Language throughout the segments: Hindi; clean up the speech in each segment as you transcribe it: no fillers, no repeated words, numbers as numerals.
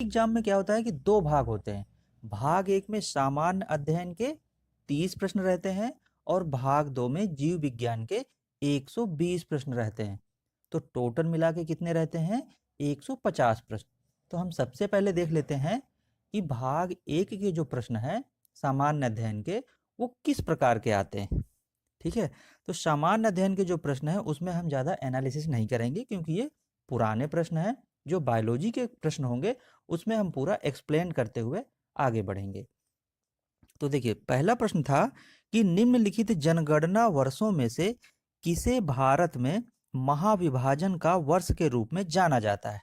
एग्जाम में क्या होता है कि दो भाग होते हैं। भाग एक में सामान्य अध्ययन के 30 प्रश्न रहते हैं और भाग दो में जीव विज्ञान के 120 प्रश्न रहते हैं। तो टोटल मिला के कितने रहते हैं? 150 प्रश्न। तो हम सबसे पहले देख लेते हैं कि भाग एक के जो प्रश्न है सामान्य अध्ययन के, वो किस प्रकार के आते हैं। ठीक है, तो सामान्य अध्ययन के जो प्रश्न है उसमें हम ज़्यादा एनालिसिस नहीं करेंगे, क्योंकि ये पुराने प्रश्न हैं। जो बायोलॉजी के प्रश्न होंगे उसमें हम पूरा एक्सप्लेन करते हुए आगे बढ़ेंगे। तो देखिए, पहला प्रश्न था कि निम्नलिखित जनगणना वर्षों में से किसे भारत में महाविभाजन का वर्ष के रूप में जाना जाता है।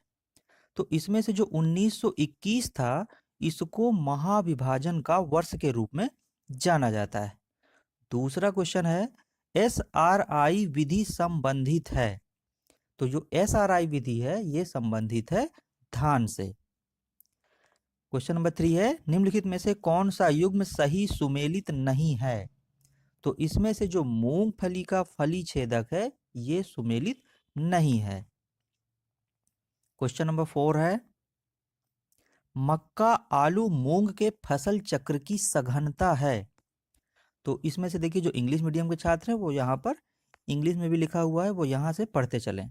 तो इसमें से जो 1921 था, इसको महाविभाजन का वर्ष के रूप में जाना जाता है। दूसरा क्वेश्चन है, एसआरआई विधि संबंधित है। तो जो एसआरआई विधि है ये संबंधित है धान से। क्वेश्चन नंबर 3 है, निम्नलिखित में से कौन सा युग्म सही सुमेलित नहीं है। तो इसमें से जो मूंगफली का फली छेदक है ये सुमेलित नहीं है। क्वेश्चन नंबर 4 है, मक्का आलू मूंग के फसल चक्र की सघनता है। तो इसमें से देखिए, जो इंग्लिश मीडियम के छात्र हैं वो यहाँ पर इंग्लिश में भी लिखा हुआ है, वो यहाँ से पढ़ते चलें।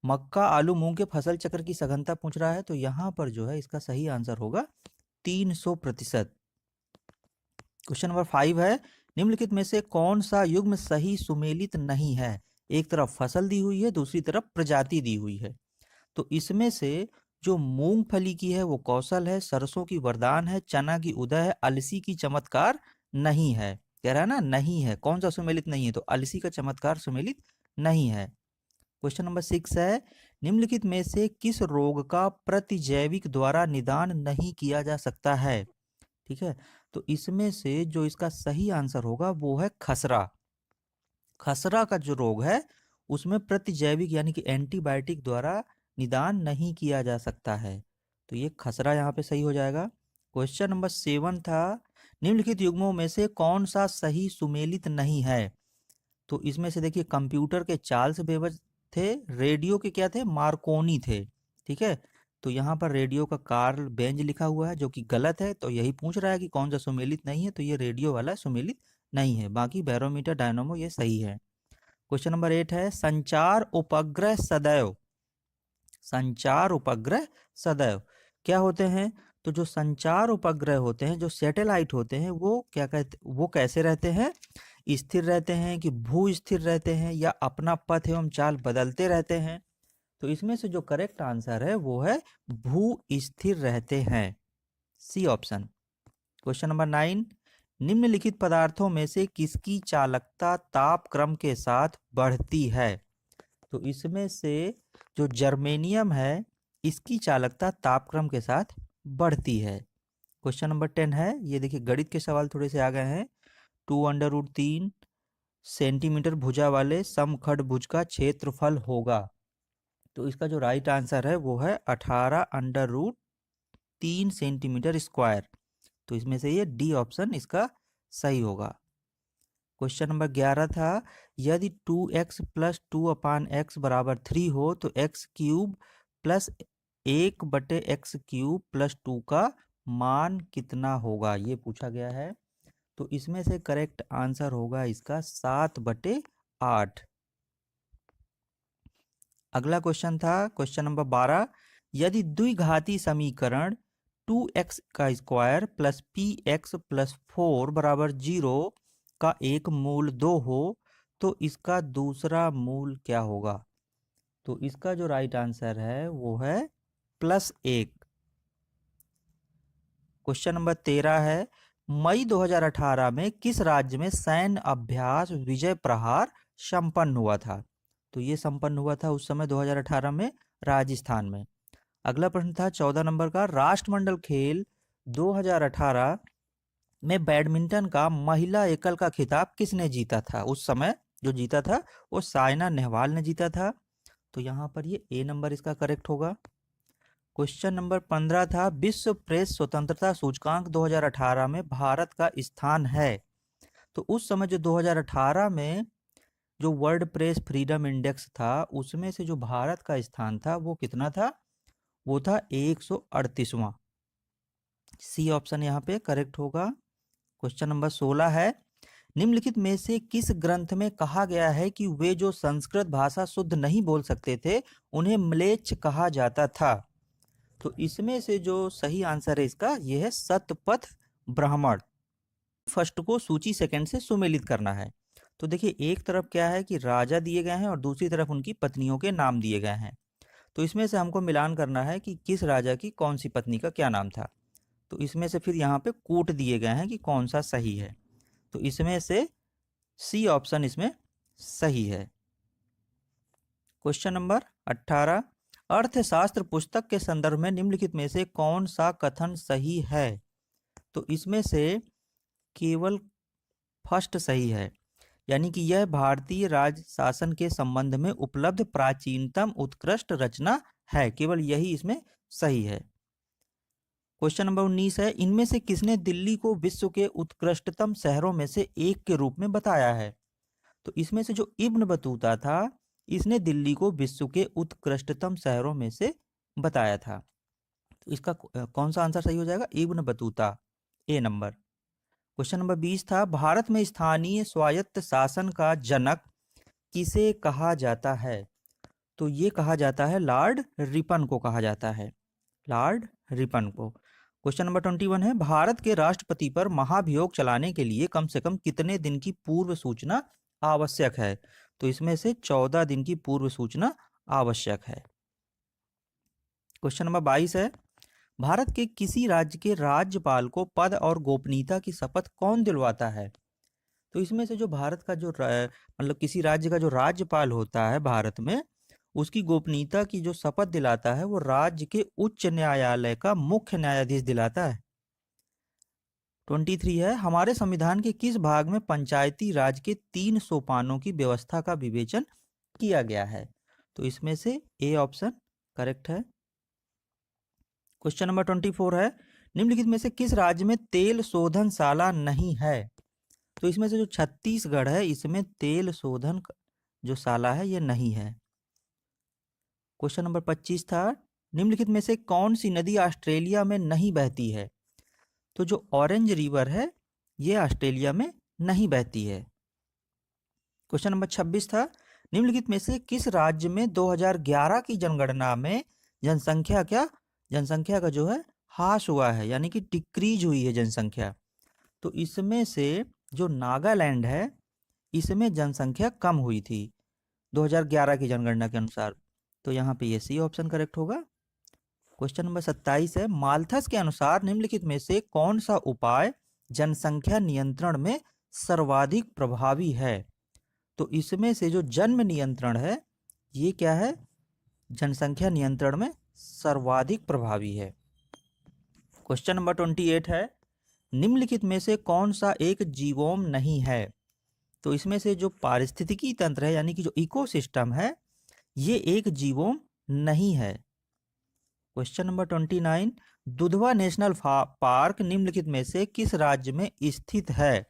मक्का आलू मूंग के फसल चक्र की सघनता पूछ रहा है, तो यहाँ पर जो है इसका सही आंसर होगा 300%। क्वेश्चन नंबर 5 है, निम्नलिखित में से कौन सा युग्म सही सुमेलित नहीं है। एक तरफ फसल दी हुई है, दूसरी तरफ प्रजाति दी हुई है। तो इसमें से जो मूंगफली की है वो कौशल है, सरसों की वरदान है, चना की उदय है, अलसी की चमत्कार नहीं है। कह रहा है ना, नहीं है। कौन सा सुमेलित नहीं है? तो अलसी का चमत्कार सुमेलित नहीं है। क्वेश्चन नंबर 6 है, निम्नलिखित में से किस रोग का प्रतिजैविक द्वारा निदान नहीं किया जा सकता है। ठीक है, तो इसमें से जो इसका सही आंसर होगा वो है खसरा। खसरा का जो रोग है उसमें प्रतिजैविक यानी कि एंटीबायोटिक द्वारा निदान नहीं किया जा सकता है। तो ये खसरा यहाँ पे सही हो जाएगा। क्वेश्चन नंबर 7 था, निम्नलिखित युग्मों में से कौन सा सही सुमेलित नहीं है। तो इसमें से देखिए, कंप्यूटर के चार्ल्स बेबेज थे, रेडियो के क्या थे? मार्कोनी थे। ठीक है, तो यहाँ पर रेडियो का कार्ल बेंज लिखा हुआ है, जो कि गलत है। तो यही पूछ रहा है कि कौन सा सुमेलित नहीं है, तो ये रेडियो वाला सुमेलित नहीं है। बाकी बैरोमीटर, डायनामो ये सही है। क्वेश्चन नंबर 8 है, संचार उपग्रह सदैव क्या होते हैं। तो जो संचार उपग्रह होते हैं, जो सैटेलाइट होते हैं, वो क्या कहते, वो कैसे रहते हैं? स्थिर रहते हैं कि भू स्थिर रहते हैं, या अपना पथ एवं चाल बदलते रहते हैं। तो इसमें से जो करेक्ट आंसर है वो है भू स्थिर रहते हैं, सी ऑप्शन। क्वेश्चन नंबर 9, निम्नलिखित पदार्थों में से किसकी चालकता तापक्रम के साथ बढ़ती है। तो इसमें से जो जर्मेनियम है इसकी चालकता तापक्रम के साथ बढ़ती है। क्वेश्चन नंबर 10 है, ये देखिए गणित के सवाल थोड़े से आ गए हैं। 2√3 सेंटीमीटर भुजा वाले समखंडभुज का क्षेत्रफल होगा। तो इसका जो राइट आंसर है वो है 18√3 सेंटीमीटर स्क्वायर। तो इसमें से ये डी ऑप्शन इसका सही होगा। क्वेश्चन नंबर 11 था, यदि 2x प्लस 2/x बराबर 3 हो तो x³ प्लस 1/x³ प्लस 2 का मान कितना होगा, ये पूछा गया है। तो इसमें से करेक्ट आंसर होगा इसका 7/8। अगला क्वेश्चन था क्वेश्चन नंबर 12, यदि द्विघाती समीकरण 2x का स्क्वायर प्लस px प्लस 4 बराबर 0 का एक मूल 2 हो तो इसका दूसरा मूल क्या होगा। तो इसका जो राइट आंसर है वो है +1। क्वेश्चन नंबर 13 है, मई 2018 में किस राज्य में सैन्य अभ्यास विजय प्रहार संपन्न हुआ था। तो ये संपन्न हुआ था उस समय 2018 में राजस्थान में। अगला प्रश्न था 14 नंबर का, राष्ट्रमंडल खेल 2018 में बैडमिंटन का महिला एकल का खिताब किसने जीता था। उस समय जो जीता था वो साइना नेहवाल ने जीता था। तो यहाँ पर ये ए नंबर इसका करेक्ट होगा। क्वेश्चन नंबर 15 था, विश्व प्रेस स्वतंत्रता सूचकांक 2018 में भारत का स्थान है। तो उस समय जो 2018 में जो वर्ल्ड प्रेस फ्रीडम इंडेक्स था उसमें से जो भारत का स्थान था वो कितना था? वो था 138वां। सी ऑप्शन यहाँ पे करेक्ट होगा। क्वेश्चन नंबर 16 है, निम्नलिखित में से किस ग्रंथ में कहा गया है कि वे जो संस्कृत भाषा शुद्ध नहीं बोल सकते थे उन्हें म्लेच्छ कहा जाता था? तो इसमें से जो सही आंसर है इसका, ये है शतपथ ब्राह्मण। फर्स्ट को सूची सेकंड से सुमेलित करना है। तो देखिए, एक तरफ क्या है कि राजा दिए गए हैं और दूसरी तरफ उनकी पत्नियों के नाम दिए गए हैं। तो इसमें से हमको मिलान करना है कि किस राजा की कौन सी पत्नी का क्या नाम था। तो इसमें से फिर यहाँ पे कूट दिए गए हैं कि कौन सा सही है। तो इसमें से सी ऑप्शन इसमें सही है। क्वेश्चन नंबर 18, अर्थशास्त्र पुस्तक के संदर्भ में निम्नलिखित में से कौन सा कथन सही है? तो इसमें से केवल फर्स्ट सही है, यानी कि यह भारतीय राज शासन के संबंध में उपलब्ध प्राचीनतम उत्कृष्ट रचना है, केवल यही इसमें सही है। क्वेश्चन नंबर 19 है, इनमें से किसने दिल्ली को विश्व के उत्कृष्टतम शहरों में से एक के रूप में बताया है? तो इसमें से जो इब्न बतूता था, इसने दिल्ली को विश्व के उत्कृष्टतम शहरों में से बताया था। तो इसका कौन सा आंसर सही हो जाएगा? इब्न बतूता, ए नंबर। क्वेश्चन नंबर 20 था, भारत में स्थानीय स्वायत्त शासन का जनक किसे कहा जाता है? तो ये कहा जाता है लॉर्ड रिपन को कहा जाता है, लॉर्ड रिपन को। क्वेश्चन नंबर 21 है, भारत के राष्ट्रपति पर महाभियोग चलाने के लिए कम से कम कितने दिन की पूर्व सूचना आवश्यक है? तो इसमें से 14 दिन की पूर्व सूचना आवश्यक है। क्वेश्चन नंबर 22 है, भारत के किसी राज्य के राज्यपाल को पद और गोपनीयता की शपथ कौन दिलवाता है? तो इसमें से जो भारत का जो मतलब किसी राज्य का जो राज्यपाल होता है भारत में, उसकी गोपनीयता की जो शपथ दिलाता है वो राज्य के उच्च न्यायालय का मुख्य न्यायाधीश दिलाता है। 23 है, हमारे संविधान के किस भाग में पंचायती राज के 3 सोपानों की व्यवस्था का विवेचन किया गया है? तो इसमें से ए ऑप्शन करेक्ट है। क्वेश्चन नंबर 24 है, निम्नलिखित में से किस राज्य में तेल शोधनशाला नहीं है? तो इसमें से जो छत्तीसगढ़ है, इसमें तेल शोधन जो शाला है ये नहीं है। क्वेश्चन नंबर 25 था, निम्नलिखित में से कौन सी नदी ऑस्ट्रेलिया में नहीं बहती है? तो जो ऑरेंज रिवर है ये ऑस्ट्रेलिया में नहीं बहती है। क्वेश्चन नंबर 26 था, निम्नलिखित में से किस राज्य में 2011 की जनगणना में जनसंख्या का जो है ह्रास हुआ है, यानी कि डिक्रीज हुई है जनसंख्या? तो इसमें से जो नागालैंड है इसमें जनसंख्या कम हुई थी 2011 की जनगणना के अनुसार। तो यहाँ पे ये सी ऑप्शन करेक्ट होगा। क्वेश्चन नंबर 27 है, माल्थस के अनुसार निम्नलिखित में से कौन सा उपाय जनसंख्या नियंत्रण में सर्वाधिक प्रभावी है? तो इसमें से जो जन्म नियंत्रण है ये क्या है? जनसंख्या नियंत्रण में सर्वाधिक प्रभावी है। क्वेश्चन नंबर 28 है, निम्नलिखित में से कौन सा एक जीवोम नहीं है? तो इसमें से जो पारिस्थितिकी तंत्र है यानी कि जो इकोसिस्टम है ये एक जीवोम नहीं है। Question number 29, Dudhwa national park निम्नलिखित में से किस राज्य में स्थित है?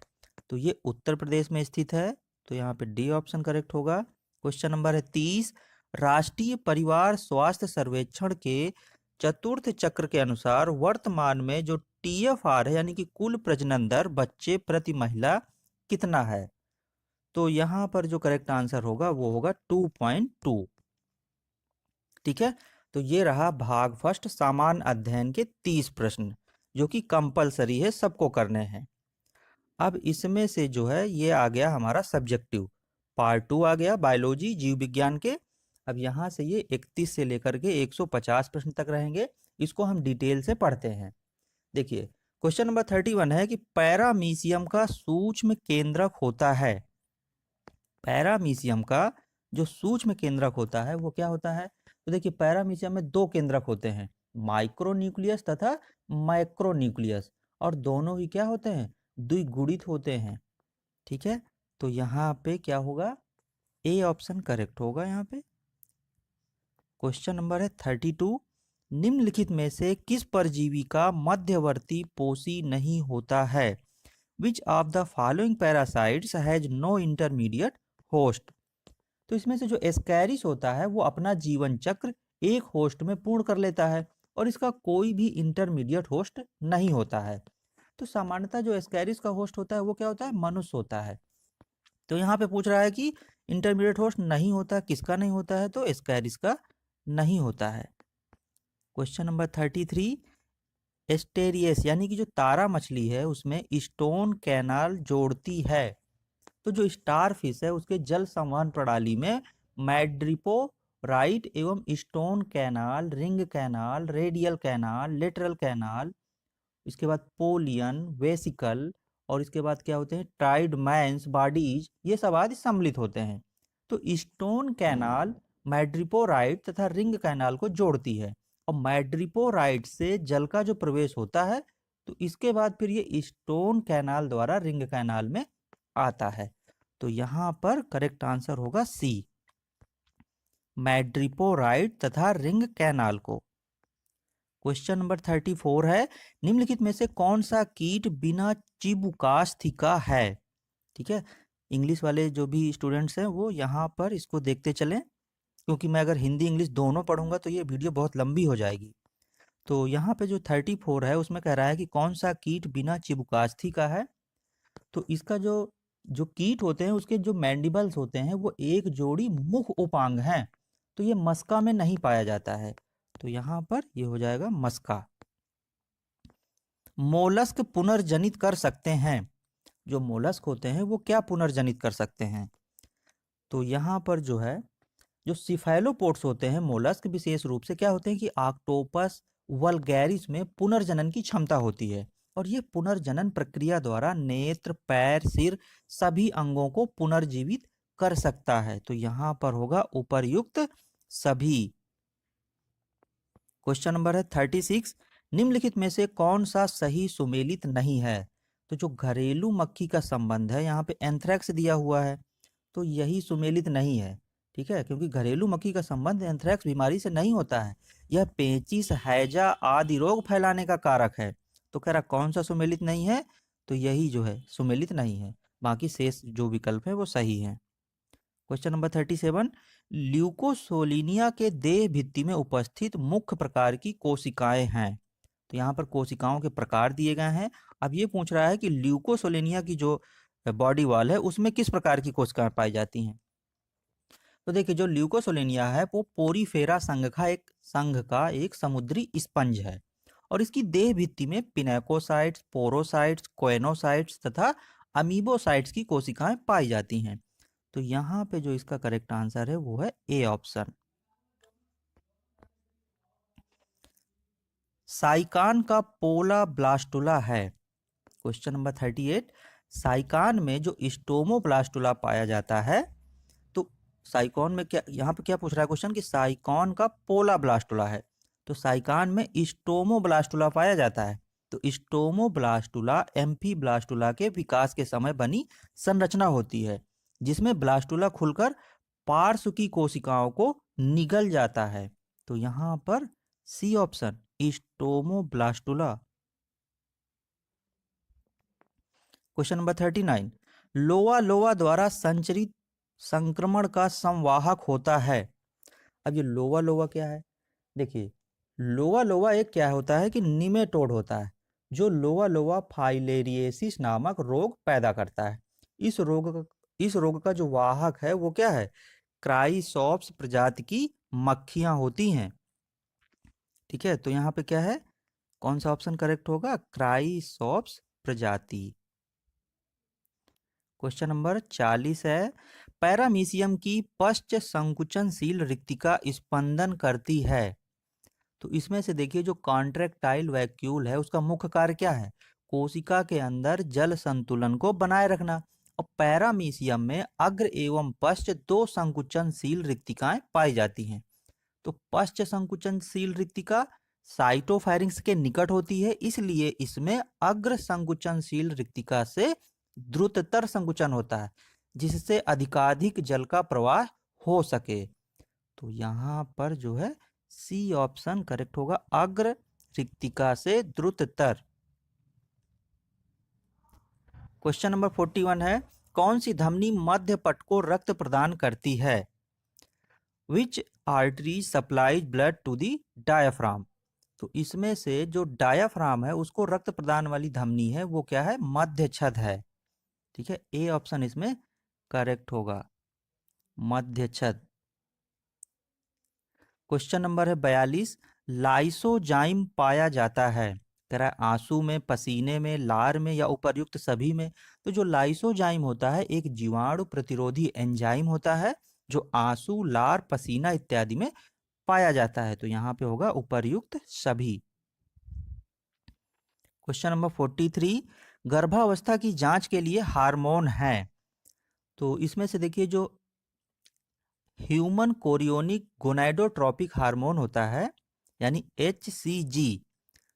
तो ये उत्तर प्रदेश में स्थित है, तो यहाँ पे डी ऑप्शन करेक्ट होगा। क्वेश्चन नंबर है 30, राष्ट्रीय परिवार स्वास्थ्य सर्वेक्षण के चतुर्थ चक्र के अनुसार वर्तमान में जो TFR है यानी कि कुल प्रजनन दर बच्चे प्रति महिला कितना है? तो यहाँ पर जो करेक्ट आंसर होगा वो होगा 2.2। ठीक है, तो ये रहा भाग फर्स्ट सामान्य अध्ययन के 30 प्रश्न जो कि कंपलसरी है, सबको करने हैं। अब इसमें से जो है ये आ गया हमारा सब्जेक्टिव पार्ट 2 आ गया बायोलॉजी जीव विज्ञान के। अब यहाँ से ये 31 से लेकर के 150 प्रश्न तक रहेंगे, इसको हम डिटेल से पढ़ते हैं। देखिए, क्वेश्चन नंबर 31 है कि पैरामीशियम का सूक्ष्म केंद्रक होता है। पैरामीशियम का जो सूक्ष्म केंद्रक होता है वो क्या होता है? तो देखिए, पैरामीशियम में 2 केंद्रक होते हैं, माइक्रोन्यूक्लियस तथा मैक्रोन्यूक्लियस, और दोनों ही क्या होते हैं? द्विगुणित होते हैं। ठीक है, तो यहाँ पे क्या होगा? ए ऑप्शन करेक्ट होगा यहाँ पे। क्वेश्चन नंबर है 32, निम्नलिखित में से किस परजीवी का मध्यवर्ती पोषी नहीं होता है? Which of the following parasites has no intermediate host? तो इसमें से जो एस्कैरिस होता है वो अपना जीवन चक्र एक होस्ट में पूर्ण कर लेता है, और इसका कोई भी इंटरमीडिएट होस्ट नहीं होता है। तो सामान्यतः जो एस्कैरिस का होस्ट होता है वो क्या होता है, मनुष्य होता है। तो यहाँ पे पूछ रहा है कि इंटरमीडिएट होस्ट नहीं होता, किसका नहीं होता है, तो एस्कैरिस का नहीं होता है। क्वेश्चन नंबर 33, एस्टेरियस यानी कि जो तारा मछली है उसमें स्टोन कैनाल जोड़ती है। तो जो स्टार फिश है उसके जल संवहन प्रणाली में मैड्रिपो राइट एवं stone canal, ring canal, radial canal, lateral canal, इसके बाद पोलियन, वेसिकल और इसके बाद क्या होते हैं ट्राइड मैंस बॉडीज, ये सब आदि सम्मिलित होते हैं। तो स्टोन कैनाल मैड्रिपोराइट तथा रिंग कैनाल को जोड़ती है और मैड्रिपोराइट से जल का जो प्रवेश होता है तो इसके बाद फिर ये स्टोन कैनाल द्वारा रिंग कैनाल में आता है। तो यहाँ पर करेक्ट आंसर होगा सी, मैड्रिपोराइट तथा रिंग कैनाल को। क्वेश्चन नंबर 34 है, निम्नलिखित में से कौन सा कीट बिना चिबुकास्थी है। ठीक है, इंग्लिश वाले जो भी स्टूडेंट्स हैं वो यहाँ पर इसको देखते चलें, क्योंकि मैं अगर हिंदी इंग्लिश दोनों पढ़ूंगा तो ये वीडियो बहुत लंबी हो जाएगी। तो यहाँ पे जो 34 है उसमें कह रहा है कि कौन सा कीट बिना चिबुकास्थी का है। तो इसका जो जो कीट होते हैं उसके जो मैंडिबल्स होते हैं वो एक जोड़ी मुख उपांग हैं, तो ये मस्का में नहीं पाया जाता है। तो यहाँ पर ये हो जाएगा मस्का। मोलस्क पुनर्जनित कर सकते हैं, जो मोलस्क होते हैं वो क्या पुनर्जनित कर सकते हैं। तो यहाँ पर जो है जो सिफेलोपोड्स होते हैं मोलस्क विशेष रूप से क्या होते हैं कि ऑक्टोपस वल्गैरिस में पुनर्जनन की क्षमता होती है और ये पुनर्जनन प्रक्रिया द्वारा नेत्र, पैर, सिर सभी अंगों को पुनर्जीवित कर सकता है। तो यहाँ पर होगा उपर्युक्त सभी। क्वेश्चन नंबर है 36, निम्नलिखित में से कौन सा सही सुमेलित नहीं है। तो जो घरेलू मक्खी का संबंध है यहाँ पे एंथ्रेक्स दिया हुआ है, तो यही सुमेलित नहीं है। ठीक है, क्योंकि घरेलू मक्खी का संबंध एंथ्रेक्स बीमारी से नहीं होता है, यह पेचिश, हैजा आदि रोग फैलाने का कारक है। तो कह रहा कौन सा सुमेलित नहीं है, तो यही जो है सुमेलित नहीं है, बाकी शेष जो विकल्प है वो सही है। क्वेश्चन नंबर 37, ल्यूकोसोलिनिया के देह भित्ति में उपस्थित मुख्य प्रकार की कोशिकाएं हैं। तो यहाँ पर कोशिकाओं के प्रकार दिए गए हैं। अब ये पूछ रहा है कि ल्यूकोसोलिनिया की जो बॉडी वॉल है उसमें किस प्रकार की कोशिकाएं पाई जाती हैं। तो देखिए जो ल्यूकोसोलिनिया है वो पोरीफेरा संघ का एक समुद्री स्पंज है और इसकी देह भित्ति में पिनेकोसाइट्स, पोरोसाइट्स, कोएनोसाइट्स तथा अमीबोसाइट्स की कोशिकाएं पाई जाती हैं। तो यहाँ पे जो इसका करेक्ट आंसर है वो है ए ऑप्शन। साइकान का पोला ब्लास्टुला है। क्वेश्चन नंबर 38, साइकान में जो स्टोमोब्लास्टुला पाया जाता है, तो साइकॉन में क्या यहाँ पे क्या पूछ रहा है क्वेश्चन कि साइकॉन का पोला ब्लास्टुला है, तो साइकान में स्टोमोब्लास्टुला पाया जाता है। तो स्टोमोब्लास्टुला एम्फीब्लास्टुला के विकास के समय बनी संरचना होती है जिसमें ब्लास्टुला खुलकर पार्श्व की कोशिकाओं को निगल जाता है। तो यहाँ पर सी ऑप्शन स्टोमोब्लास्टुला। क्वेश्चन नंबर 39, लोआ लोआ द्वारा संचरित संक्रमण का संवाहक होता है। अब ये लोआ लोआ क्या है, देखिए लोआ लोआ एक क्या होता है कि निमेटोड होता है जो लोआ लोआ फाइलेरिएसिस नामक रोग पैदा करता है। इस रोग का जो वाहक है वो क्या है, क्राइसॉप्स प्रजाति की मक्खियां होती हैं। ठीक है, तो यहाँ पे क्या है, कौन सा ऑप्शन करेक्ट होगा, क्राइसॉप्स प्रजाति। क्वेश्चन नंबर 40 है, पैरामीशियम की पश्च संकुचनशील रिक्तिका स्पंदन करती है। तो इसमें से देखिए जो कॉन्ट्रैक्टाइल वैक्यूल है उसका मुख्य कार्य क्या है, कोशिका के अंदर जल संतुलन को बनाए रखना। और पैरामीशियम में अग्र एवं पश्च दो संकुचनशील रिक्तिकाएं पाई जाती हैं। तो पश्च संकुचनशील रिक्तिका साइटोफैरिंग्स के निकट होती है, इसलिए इसमें अग्र संकुचनशील रिक्तिका से द्रुततर संकुचन होता है जिससे अधिकाधिक जल का प्रवाह हो सके। तो यहाँ पर जो है सी ऑप्शन करेक्ट होगा, अग्र रिक्तिका से द्रुततर। क्वेश्चन नंबर 41 है, कौन सी धमनी मध्य पट को रक्त प्रदान करती है। Which artery supplies blood to the diaphragm. तो इसमें से जो डायाफ्राम है उसको रक्त प्रदान वाली धमनी है वो क्या है, मध्य छद है। ठीक है, ए ऑप्शन इसमें करेक्ट होगा, मध्य छद। क्वेश्चन नंबर है 42, लाइसोजाइम पाया जाता है, कह रहा है आंसू में, पसीने में, लार में या उपर्युक्त सभी में। तो जो लाइसोजाइम होता है एक जीवाणु प्रतिरोधी एंजाइम होता है जो आंसू, लार, पसीना इत्यादि में पाया जाता है। तो यहाँ पे होगा उपर्युक्त सभी। क्वेश्चन नंबर 43, गर्भावस्था की जांच के लिए हार्मोन है। तो इसमें से देखिए जो ह्यूमन कोरियोनिक गोनाडोट्रोपिक हार्मोन होता है यानी HCG,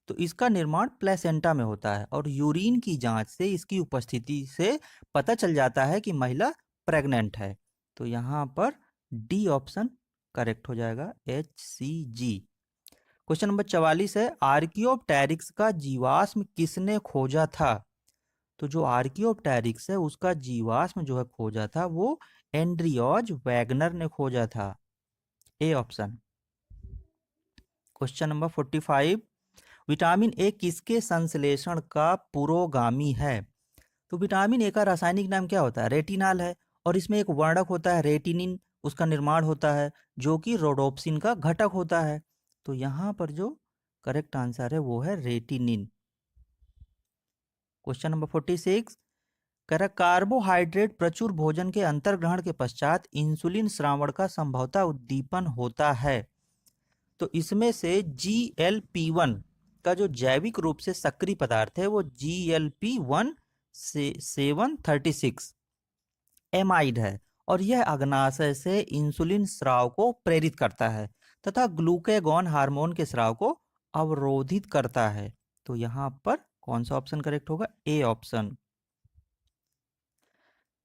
तो इसका निर्माण प्लेसेंटा में होता है और यूरिन की जांच से इसकी उपस्थिति से पता चल जाता है कि महिला प्रेग्नेंट है। तो यहाँ पर डी ऑप्शन करेक्ट हो जाएगा, HCG। क्वेश्चन नंबर 44 है, आर्कियोप्टेरिक्स का जीवाश्म किसने खोजा था। तो जो आर्कियोप्टेरिक्स है उसका जीवाश्म जो है खोजा था वो एंड्रियोज वैगनर ने खोजा था, A option. Question number 45, vitamin A किसके संश्लेषण का पुरोगामी है। तो विटामिन ए का रासायनिक नाम क्या होता है, रेटिनाल है, और इसमें एक वर्णक होता है रेटिनिन, उसका निर्माण होता है जो कि रोडोप्सिन का घटक होता है। तो यहाँ पर जो करेक्ट आंसर है वो है रेटिनिन। क्वेश्चन नंबर 46, कह रहा कार्बोहाइड्रेट प्रचुर भोजन के अंतर्ग्रहण के पश्चात इंसुलिन श्रावण का संभवतः उद्दीपन होता है। तो इसमें से GLP-1 का जो जैविक रूप से सक्रिय पदार्थ है वो GLP-1 से 736 एमाइड है और यह अग्नाशय से इंसुलिन स्राव को प्रेरित करता है तथा ग्लूकेगॉन हार्मोन के स्राव को अवरोधित करता है। तो यहाँ पर कौन सा ऑप्शन करेक्ट होगा, ए ऑप्शन।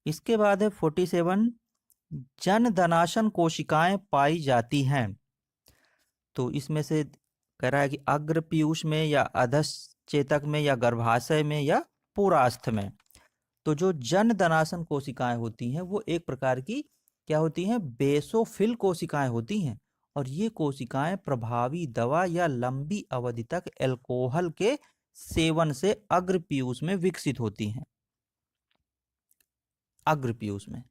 इसके बाद है 47, जनधनाशन कोशिकाएं पाई जाती हैं। तो इसमें से कह रहा है कि अग्र पीयूष में या अधश्चेतक में या गर्भाशय में या पुरास्थ में। तो जो जनधनाशन कोशिकाएं होती हैं वो एक प्रकार की क्या होती हैं, बेसोफिल कोशिकाएं होती हैं और ये कोशिकाएं प्रभावी दवा या लंबी अवधि तक अल्कोहल के सेवन से अग्र पीयूष में विकसित होती हैं, अग्र पीयूष में।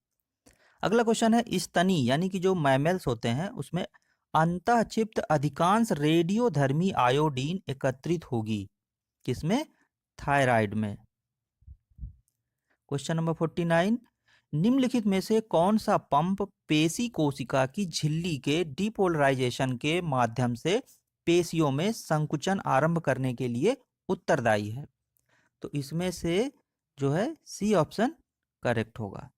अगला क्वेश्चन है, स्तनी यानी कि जो मैमल्स होते हैं उसमें अंतःक्षिप्त अधिकांश रेडियोधर्मी आयोडीन एकत्रित होगी, किसमें, थायराइड में। क्वेश्चन नंबर 49, निम्नलिखित में से कौन सा पंप पेशी कोशिका की झिल्ली के डिपोलराइजेशन के माध्यम से पेशियों में संकुचन आरंभ करने के लिए उत्तरदायी है। तो इसमें से जो है सी ऑप्शन करेक्ट होगा।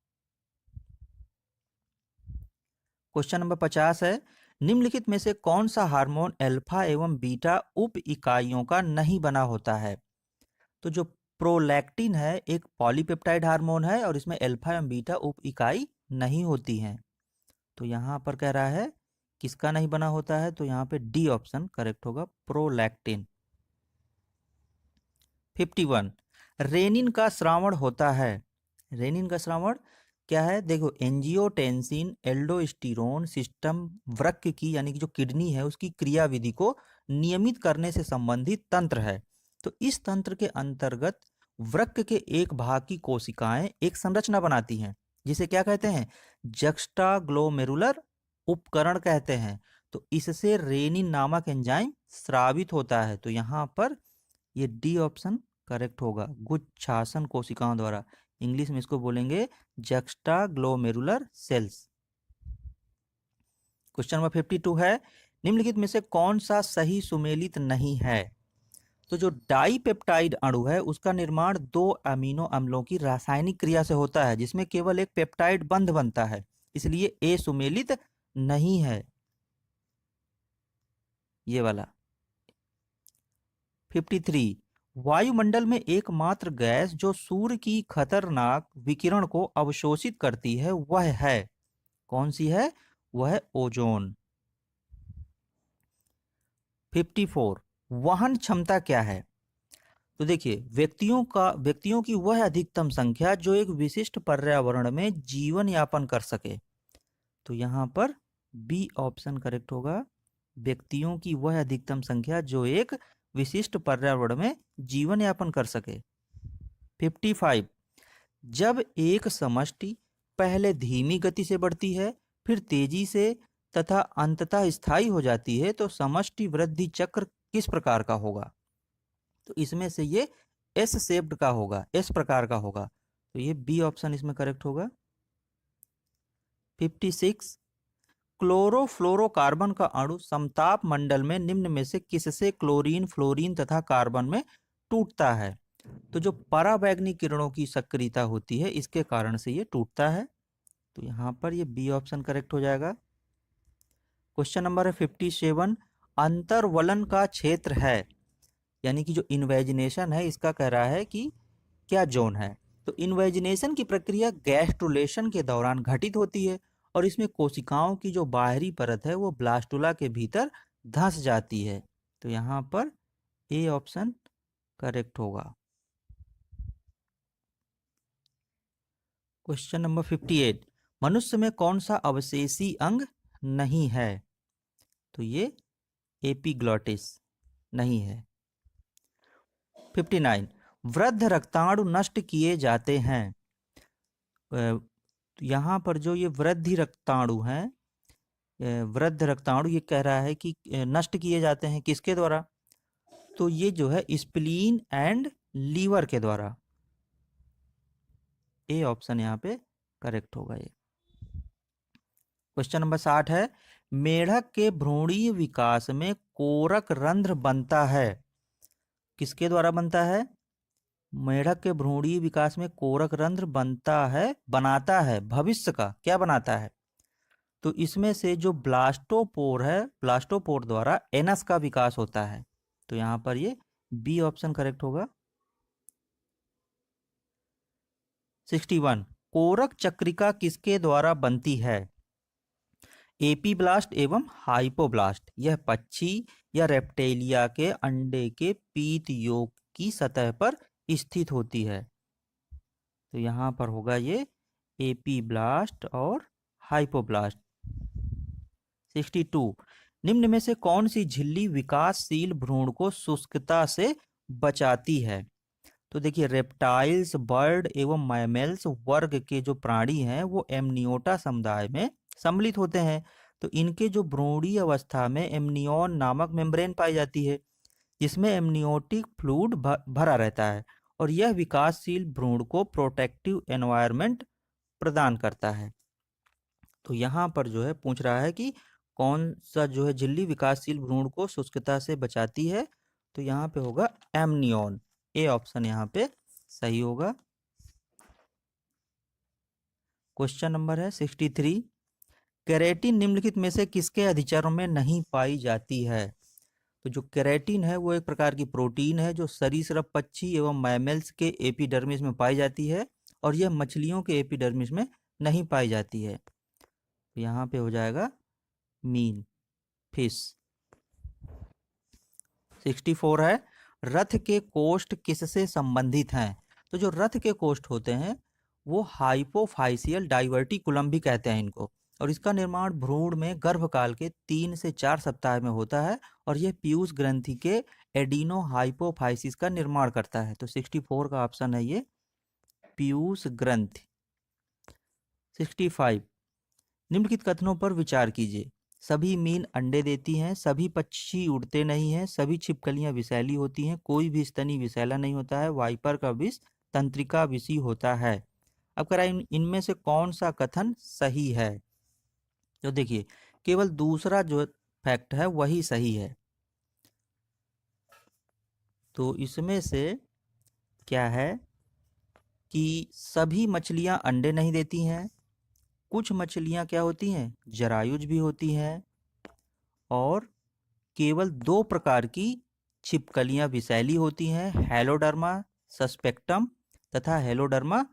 क्वेश्चन नंबर 50 है, निम्नलिखित में से कौन सा हार्मोन अल्फा एवं बीटा उप इकाइयों का नहीं बना होता है। तो जो प्रोलैक्टिन है एक पॉलीपेप्टाइड हार्मोन है और इसमें अल्फा एवं बीटा उप इकाई नहीं होती हैं। तो यहाँ पर कह रहा है किसका नहीं बना होता है, तो यहाँ पे डी ऑप्शन करेक्ट होगा, प्रोलैक्टिन। 51, रेनिन का स्रावण होता है। रेनिन का स्रावण क्या है, देखो एंजियोटेंसिन एल्डोस्टेरोन सिस्टम वृक्क की यानी कि जो किडनी है उसकी क्रियाविधि को नियमित करने से संबंधित तंत्र है। तो इस तंत्र के अंतर्गत वृक्क के एक भाग की कोशिकाएं एक संरचना बनाती हैं जिसे क्या कहते हैं, जक्स्टाग्लोमेरुलर उपकरण कहते हैं। तो इससे रेनिन नामक एंजाइम स्रावित होता है। तो यहाँ पर ये डी ऑप्शन करेक्ट होगा, गुच्छासन कोशिकाओं द्वारा, इंग्लिश में इसको बोलेंगे जक्स्टाग्लोमेरुलर सेल्स। क्वेश्चन नंबर 52 है, निम्नलिखित में से कौन सा सही सुमेलित नहीं है। तो जो डाइपेप्टाइड अणु है उसका निर्माण दो अमीनो अम्लों की रासायनिक क्रिया से होता है जिसमें केवल एक पेप्टाइड बंध बनता है, इसलिए ए सुमेलित नहीं है, ये वाला। 53, वायुमंडल में एकमात्र गैस जो सूर्य की खतरनाक विकिरण को अवशोषित करती है वह है, कौन सी है, वह है ओजोन। 54, वहन क्षमता क्या है। तो देखिए व्यक्तियों की वह अधिकतम संख्या जो एक विशिष्ट पर्यावरण में जीवन यापन कर सके। तो यहाँ पर बी ऑप्शन करेक्ट होगा, व्यक्तियों की वह अधिकतम संख्या जो एक विशिष्ट पर्यावरण में जीवन यापन कर सके। 55, जब एक समष्टि पहले धीमी गति से बढ़ती है, फिर तेजी से तथा अंततः स्थायी हो जाती है, तो समष्टि वृद्धि चक्र किस प्रकार का होगा? तो इसमें से ये एस शेप्ड का होगा, एस प्रकार का होगा, तो ये बी ऑप्शन इसमें करेक्ट होगा। 56, क्लोरोफ्लोरोकार्बन का अणु समताप मंडल में निम्न में से किससे क्लोरीन, फ्लोरीन तथा कार्बन में टूटता है? तो जो पराबैंगनी किरणों की सक्रियता होती है, इसके कारण से ये टूटता है, तो यहाँ पर ये बी ऑप्शन करेक्ट हो जाएगा। क्वेश्चन नंबर है 57, अंतर्वलन का क्षेत्र है, यानी कि जो इन्वेजिनेशन है इसका कह रहा है कि क्या जोन है? तो इन्वेजिनेशन की प्रक्रिया गैस्ट्रुलेशन के दौरान घटित होती है और इसमें कोशिकाओं की जो बाहरी परत है वो ब्लास्टुला के भीतर धंस जाती है, तो यहाँ पर ए ऑप्शन करेक्ट होगा। क्वेश्चन नंबर 58, मनुष्य में कौन सा अवशेषी अंग नहीं है? तो ये एपिग्लॉटिस नहीं है। 59, वृद्ध रक्ताणु नष्ट किए जाते हैं। यहाँ पर जो ये वृद्धि रक्ताणु हैं, वृद्ध रक्ताणु ये कह रहा है कि नष्ट किए जाते हैं किसके द्वारा? तो ये जो है स्प्लीन एंड लीवर के द्वारा, ए ऑप्शन यहाँ पे करेक्ट होगा ये। क्वेश्चन नंबर 60 है, मेढक के भ्रूणीय विकास में कोरक रंध्र बनता है, किसके द्वारा बनता है? मेढक के भ्रूणीय विकास में कोरक रंध्र बनता है, बनाता है, भविष्य का क्या बनाता है? तो इसमें से जो ब्लास्टोपोर है, ब्लास्टोपोर द्वारा एनस का विकास होता है, तो यहाँ पर ये बी ऑप्शन करेक्ट होगा। 61, कोरक चक्रिका किसके द्वारा बनती है? एपीब्लास्ट एवं हाइपोब्लास्ट, यह पक्षी या रेप्टेलिया के अंडे के पीत योग की सतह पर स्थित होती है, तो यहाँ पर होगा ये एपीब्लास्ट और हाइपोब्लास्ट। 62, निम्न में से कौन सी झिल्ली विकासशील भ्रूण को शुष्कता से बचाती है? तो देखिए रेप्टाइल्स, बर्ड एवं मैमल्स वर्ग के जो प्राणी हैं वो एमनियोटा समुदाय में सम्मिलित होते हैं, तो इनके जो भ्रूणीय अवस्था में एमनियोन नामक मेम्ब्रेन पाई जाती है, जिसमें एमनियोटिक फ्लूइड भरा रहता है और यह विकासशील भ्रूण को प्रोटेक्टिव एनवायरनमेंट प्रदान करता है। तो यहाँ पर जो है पूछ रहा है कि कौन सा जो है झिल्ली विकासशील भ्रूण को शुष्कता से बचाती है, तो यहाँ पे होगा एमनियोन, ए ऑप्शन यहाँ पे सही होगा। क्वेश्चन नंबर है 63, केरेटिन निम्नलिखित में से किसके अधिचरों में नहीं पाई जाती है? तो जो केरेटिन है वो एक प्रकार की प्रोटीन है जो सरीसृप, पक्षी एवं मैमल्स के एपिडर्मिस में पाई जाती है और यह मछलियों के एपिडर्मिस में नहीं पाई जाती है, तो यहाँ पे हो जाएगा मीन फिश। 64 है, रथ के कोष्ठ किससे संबंधित हैं? तो जो रथ के कोष्ठ होते हैं वो हाइपोफाइसियल डाइवर्टिकुलम भी कहते हैं इनको, और इसका निर्माण भ्रूण में गर्भकाल के 3 से 4 सप्ताह में होता है और यह पीयूष ग्रंथि के एडिनो हाइपोफाइसिस का निर्माण करता है, तो 64 का ऑप्शन है ये पीयूष ग्रंथि। 65, निम्नलिखित कथनों पर विचार कीजिए। सभी मीन अंडे देती हैं, सभी पक्षी उड़ते नहीं हैं, सभी छिपकलियां विषैली होती हैं, कोई भी स्तनी विषैला नहीं होता है, वाइपर का विष तंत्रिका विषी होता है। अब कह रहा है इनमें से कौन सा कथन सही है? तो देखिए केवल दूसरा जो फैक्ट है वही सही है, तो इसमें से क्या है कि सभी मछलियां अंडे नहीं देती हैं, कुछ मछलियां क्या होती हैं, जरायुज भी होती हैं, और केवल 2 प्रकार की छिपकलियां विषैली होती हैं, हेलोडर्मा सस्पेक्टम तथा हेलोडर्मा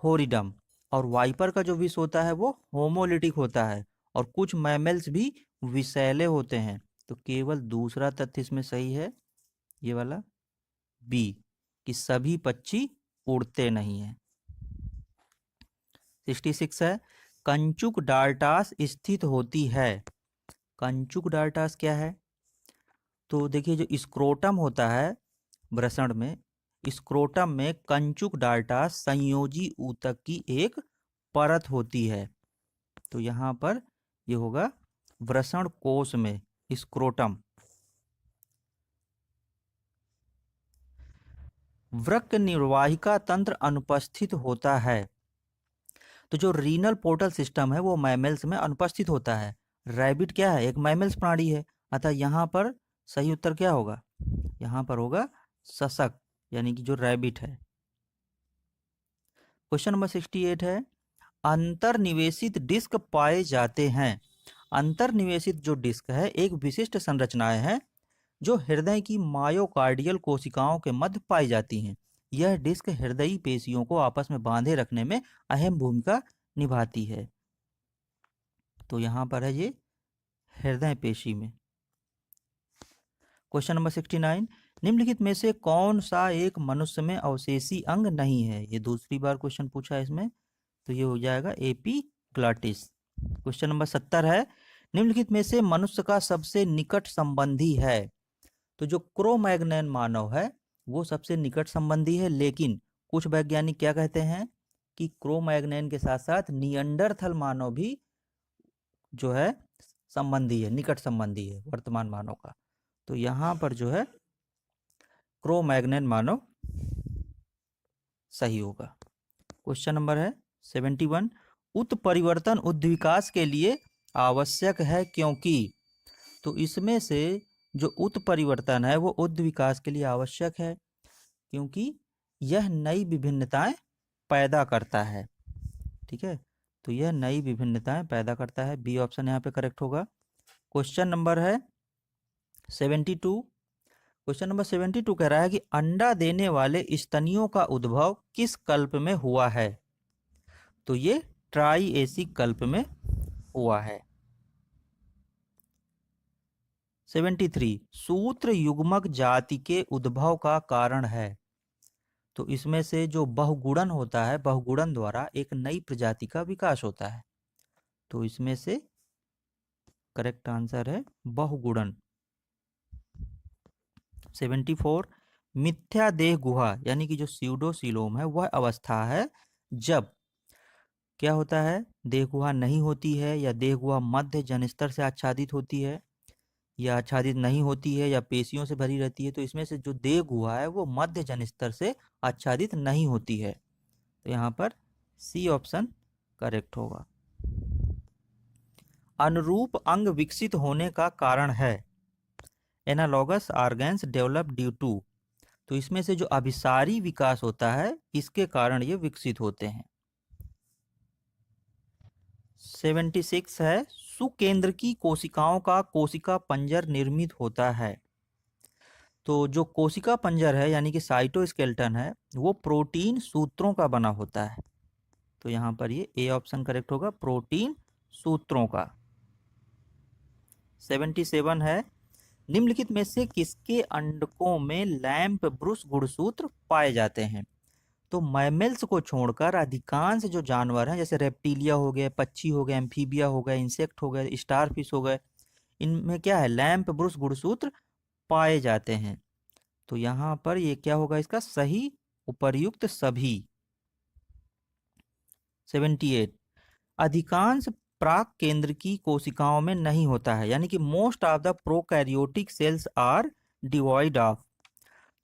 होरिडम, और वाइपर का जो विष होता है वो होमोलिटिक होता है, और कुछ मैमल्स भी विषैले होते हैं, तो केवल दूसरा तथ्य इसमें सही है, ये वाला बी, कि सभी पक्षी उड़ते नहीं हैं। 66 है, कंचुक डाल्टास स्थित होती है, कंचुक डार्टास क्या है? तो देखिए जो स्क्रोटम होता है वृषण में, स्क्रोटम में कंचुक डार्टास संयोजी ऊतक की एक परत होती है। तो यहाँ पर ये होगा वृषण कोश में स्क्रोटम। वृक्क निर्वाहिका तंत्र अनुपस्थित होता है। तो जो रीनल पोर्टल सिस्टम है वो मैमल्स में अनुपस्थित होता है। रैबिट क्या है? एक मैमल्स प्राणी है, अतः यहाँ पर सही उत्तर क्या होगा? यहाँ पर होगा सशक, यानी कि जो रैबिट है। क्वेश्चन नंबर 68 है, अंतर्निवेशित डिस्क पाए जाते हैं। अंतर्निवेशित जो डिस्क है एक विशिष्ट संरचनाएं हैं जो हृदय की मायोकार्डियल कोशिकाओं के मध्य पाई जाती हैं। यह डिस्क हृदयी पेशियों को आपस में बांधे रखने में अहम भूमिका निभाती है। तो यहाँ पर है ये हृदय पेशी में। क्वेश्चन नंबर 69, निम्नलिखित में से कौन सा एक मनुष्य में अवशेषी अंग नहीं है? ये दूसरी बार क्वेश्चन पूछा है इसमें, तो ये हो जाएगा एपीग्लॉटिस। क्वेश्चन नंबर 70 है, निम्नलिखित में से मनुष्य का सबसे निकट संबंधी है? तो जो क्रो-मैग्नन मानव है वो सबसे निकट संबंधी है, लेकिन कुछ वैज्ञानिक क्या कहते हैं कि क्रो-मैग्नन के साथ साथ निएंडरथल मानव भी जो है संबंधी है, निकट संबंधी है वर्तमान मानव का। तो यहाँ पर जो है क्रो-मैग्नन मानव सही होगा। क्वेश्चन नंबर है 71, उत्परिवर्तन उद्विकास के लिए आवश्यक है क्योंकि? तो इसमें से जो उत्परिवर्तन है वो उद्विकास के लिए आवश्यक है क्योंकि यह नई विभिन्नताएं पैदा करता है। ठीक है, तो यह नई विभिन्नताएं पैदा करता है। बी ऑप्शन यहाँ पे करेक्ट होगा। क्वेश्चन नंबर है 72। क्वेश्चन नंबर 72 कह रहा है कि अंडा देने वाले स्तनियों का उद्भव किस कल्प में हुआ है? तो ये ट्राइएसिक कल्प में हुआ है। 73, सूत्र युग्मक जाति के उद्भव का कारण है। तो इसमें से जो बहुगुणन होता है, बहुगुणन द्वारा एक नई प्रजाति का विकास होता है। तो इसमें से करेक्ट आंसर है बहुगुणन। 74, मिथ्या देह गुहा यानी कि जो स्यूडोसीलोम है वह अवस्था है जब क्या होता है, देह गुहा नहीं होती है या देह गुहा मध्य जनस्तर से आच्छादित होती है या आच्छादित नहीं होती है या पेशियों से भरी रहती है। तो इसमें से जो देह गुहा है वो मध्य जनस्तर से आच्छादित नहीं होती है। तो यहाँ पर सी ऑप्शन करेक्ट होगा। अनुरूप अंग विकसित होने का कारण है? Analogous organs develop due to. तो इसमें से जो अभिसारी विकास होता है इसके कारण ये विकसित होते हैं। 76 है, सुकेंद्रकी कोशिकाओं का कोशिका पंजर निर्मित होता है। तो जो कोशिका पंजर है यानी कि साइटोस्केलेटन है वो प्रोटीन सूत्रों का बना होता है। तो यहाँ पर ये ए ऑप्शन करेक्ट होगा, प्रोटीन सूत्रों का। 77 है, निम्नलिखित में से किसके अंडकों में लैंप ब्रुश गुणसूत्र पाए जाते हैं? तो मैमल्स को छोड़कर अधिकांश जो जानवर हैं जैसे रेप्टिलिया हो गए, पक्षी हो गए, एम्फीबिया हो गए, इंसेक्ट हो गए, स्टारफिश हो गए, इनमें क्या है, लैंप ब्रुश गुणसूत्र पाए जाते हैं। तो यहाँ पर ये क्या होगा इसका सही उपर्युक्त सभी। 78, अधिकांश प्राक केंद्र की कोशिकाओं में नहीं होता है यानी कि most of the prokaryotic cells are devoid of.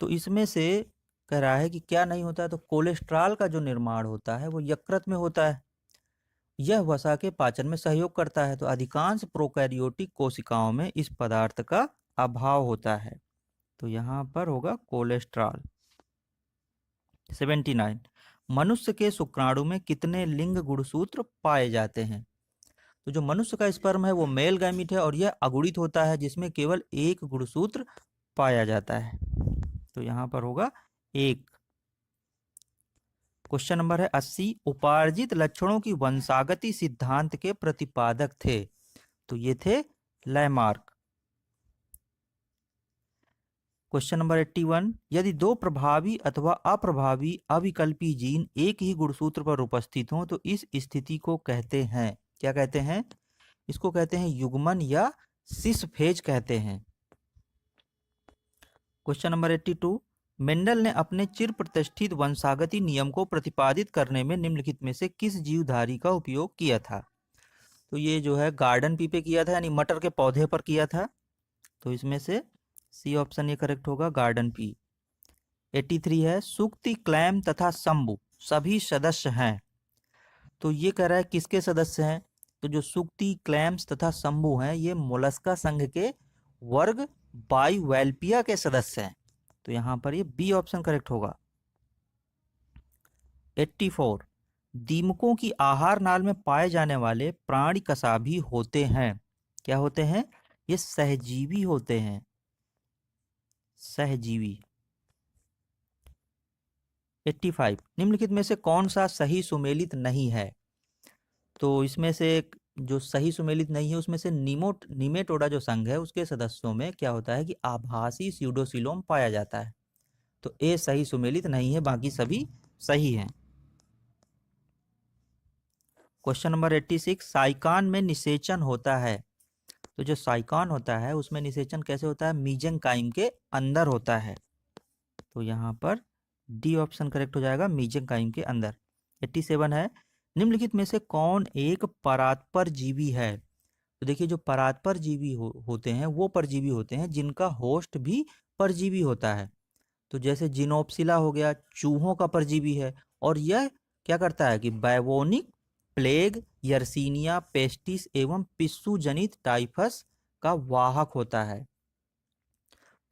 तो इसमें से कह रहा है कि क्या नहीं होता है, तो कोलेस्ट्रॉल का जो निर्माण होता है वो यकृत में होता है, यह वसा के पाचन में सहयोग करता है। तो अधिकांश प्रोकैरियोटिक कोशिकाओं में इस पदार्थ का अभाव होता है। तो यहाँ पर होगा कोलेस्ट्रॉल। 79, मनुष्य के शुक्राणु में कितने लिंग गुणसूत्र पाए जाते हैं? तो जो मनुष्य का स्पर्म है वो मेल गैमीट है और यह अगुणित होता है जिसमें केवल एक गुणसूत्र पाया जाता है। तो यहाँ पर होगा एक। क्वेश्चन नंबर है 80, उपार्जित लक्षणों की वंशागति सिद्धांत के प्रतिपादक थे? तो ये थे लैमार्क। क्वेश्चन नंबर 81, यदि दो प्रभावी अथवा अप्रभावी अविकल्पी जीन एक ही गुणसूत्र पर उपस्थित हों तो इस स्थिति को कहते हैं, क्या कहते हैं? इसको कहते हैं युग्मन या सिस फेज कहते हैं। क्वेश्चन नंबर 82, मेंडल ने अपने चिर प्रतिष्ठित वंशागति नियम को प्रतिपादित करने में निम्नलिखित में से किस जीवधारी का उपयोग किया था? तो ये जो है गार्डन पी पे किया था, यानी मटर के पौधे पर किया था। तो इसमें से सी ऑप्शन ये करेक्ट होगा, गार्डन पी। 83 है, सुक्ति, क्लैम तथा शंभु सभी सदस्य हैं। तो ये कह रहा है किसके सदस्य हैं? तो जो सुक्ति, क्लैम्स तथा शंभु हैं ये मोलस्का संघ के वर्ग बाइवेल्पिया के सदस्य हैं। तो यहाँ पर ये बी ऑप्शन करेक्ट होगा। 84, दीमकों की आहार नाल में पाए जाने वाले प्राणी कसाभी होते हैं। क्या होते हैं? ये सहजीवी होते हैं, सहजीवी। 85, निम्नलिखित में से कौन सा सही सुमेलित नहीं है? तो इसमें से जो सही सुमेलित नहीं है उसमें से निमेटोडा जो संघ है उसके सदस्यों में क्या होता है कि आभासी स्यूडोसिलोम पाया जाता है। तो ए सही सुमेलित नहीं है, बाकी सभी सही हैं। क्वेश्चन नंबर 86, साइकान में निषेचन होता है। तो जो साइकान होता है उसमें निषेचन कैसे होता है? मीजेंकाइम के अंदर होता है। तो यहाँ पर डी ऑप्शन करेक्ट हो जाएगा, मीजेंकाइम के अंदर। 87 है, निम्नलिखित में से कौन एक परात्पर जीवी है? तो देखिए जो परात्पर जीवी होते हैं वो परजीवी होते हैं जिनका होस्ट भी परजीवी होता है। तो जैसे जिनोप्सिला हो गया, चूहों का परजीवी है, और यह क्या करता है कि बैवोनिक, प्लेग, यर्सीनिया, पेस्टिस एवं पिस्सू जनित टाइफस का वाहक होता है।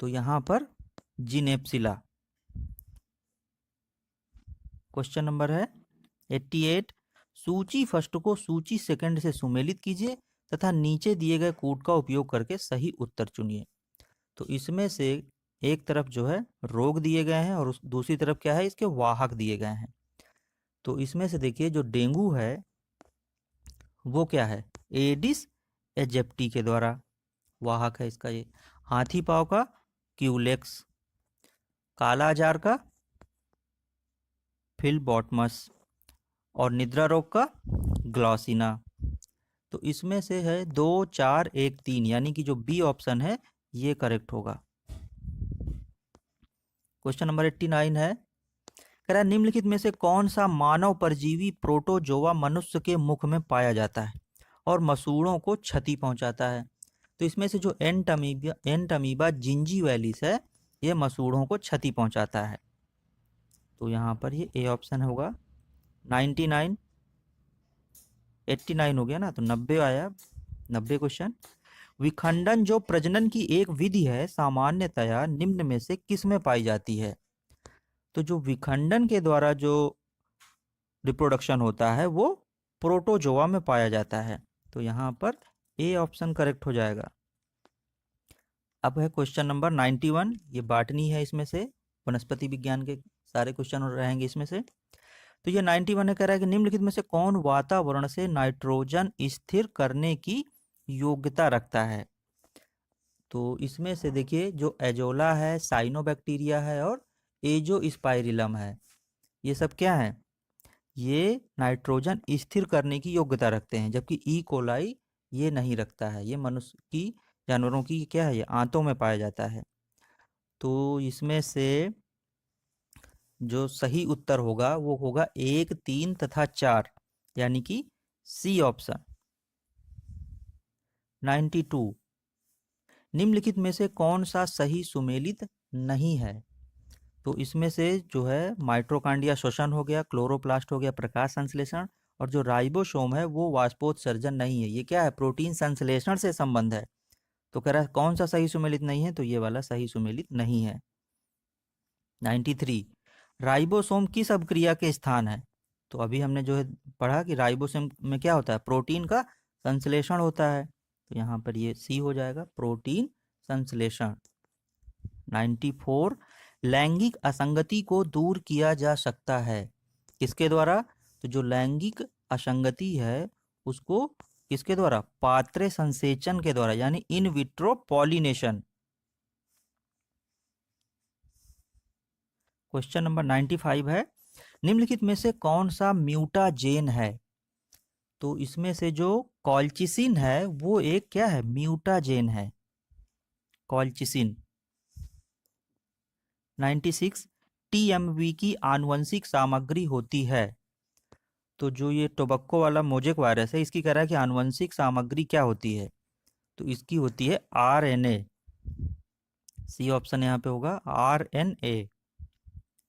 तो यहाँ पर जिनेप्सिला। क्वेश्चन नंबर है 88, सूची फर्स्ट को सूची सेकंड से सुमेलित कीजिए तथा नीचे दिए गए कूट का उपयोग करके सही उत्तर चुनिए। तो इसमें से एक तरफ जो है रोग दिए गए हैं और दूसरी तरफ क्या है, इसके वाहक दिए गए हैं। तो इसमें से देखिए जो डेंगू है वो क्या है? एडिस एजिप्टी के द्वारा वाहक है इसका। ये हाथी पांव का क्यूलेक्स, काला आजार का फिलबॉटमस, और निद्रा रोग का ग्लॉसिना। तो इसमें से है 2, 4, 1, 3, यानी कि जो बी ऑप्शन है ये करेक्ट होगा। क्वेश्चन नंबर 89 है, कह रहा है निम्नलिखित में से कौन सा मानव परजीवी प्रोटोजोआ मनुष्य के मुख में पाया जाता है और मसूड़ों को क्षति पहुंचाता है? तो इसमें से जो एंटमीबा जिंजीवैलिस है ये मसूड़ों को क्षति पहुंचाता है। तो यहाँ पर ये ए ऑप्शन होगा। 99, 89 हो गया ना, तो 90 आया, 90 क्वेश्चन। विखंडन जो प्रजनन की एक विधि है सामान्यतया निम्न में से किस में पाई जाती है? तो जो विखंडन के द्वारा जो रिप्रोडक्शन होता है वो प्रोटोजोआ में पाया जाता है। तो यहाँ पर ए ऑप्शन करेक्ट हो जाएगा। अब है क्वेश्चन नंबर 91, ये बाटनी है, इसमें से वनस्पति विज्ञान के सारे क्वेश्चन रहेंगे इसमें से। तो ये 91 कह रहा है कि निम्नलिखित में से कौन वातावरण से नाइट्रोजन स्थिर करने की योग्यता रखता है? तो इसमें से देखिए जो एजोला है, साइनोबैक्टीरिया है और एजोस्पाइरिलम है, ये सब क्या है? ये नाइट्रोजन स्थिर करने की योग्यता रखते हैं, जबकि ई कोलाई ये नहीं रखता है। ये मनुष्य की, जानवरों की क्या है, ये आंतों में पाया जाता है। तो इसमें से जो सही उत्तर होगा वो होगा 1, 3 तथा 4, यानी कि सी ऑप्शन। 92, निम्नलिखित में से कौन सा सही सुमेलित नहीं है? तो इसमें से जो है माइटोकांड्रिया श्वसन हो गया, क्लोरोप्लास्ट हो गया प्रकाश संश्लेषण, और जो राइबोसोम है वो वाष्पोत्सर्जन नहीं है। ये क्या है? प्रोटीन संश्लेषण से संबंध है। तो कह रहा है कौन सा सही सुमेलित नहीं है? तो ये वाला सही सुमेलित नहीं है। 93, राइबोसोम किस अभिक्रिया के स्थान है? तो अभी हमने जो है पढ़ा कि राइबोसोम में क्या होता है, प्रोटीन का संश्लेषण होता है। तो यहाँ पर ये सी हो जाएगा, प्रोटीन संश्लेषण। 94, लैंगिक असंगति को दूर किया जा सकता है किसके द्वारा? तो जो लैंगिक असंगति है उसको किसके द्वारा? पात्रे संसेचन के द्वारा, यानी in vitro pollination. Question number 95 है, निम्नलिखित में से कौन सा म्यूटाजेन है? तो इसमें से जो कॉल्चिसिन है वो एक क्या है, म्यूटाजेन है, कॉल्चिसिन। 96, टीएमवी की आनुवंशिक सामग्री होती है। तो जो ये टोबैको वाला मोजेक वायरस है, इसकी कह रहा है कि आनुवंशिक सामग्री क्या होती है, तो इसकी होती है आरएनए। सी ऑप्शन यहाँ पे होगा, आरएनए।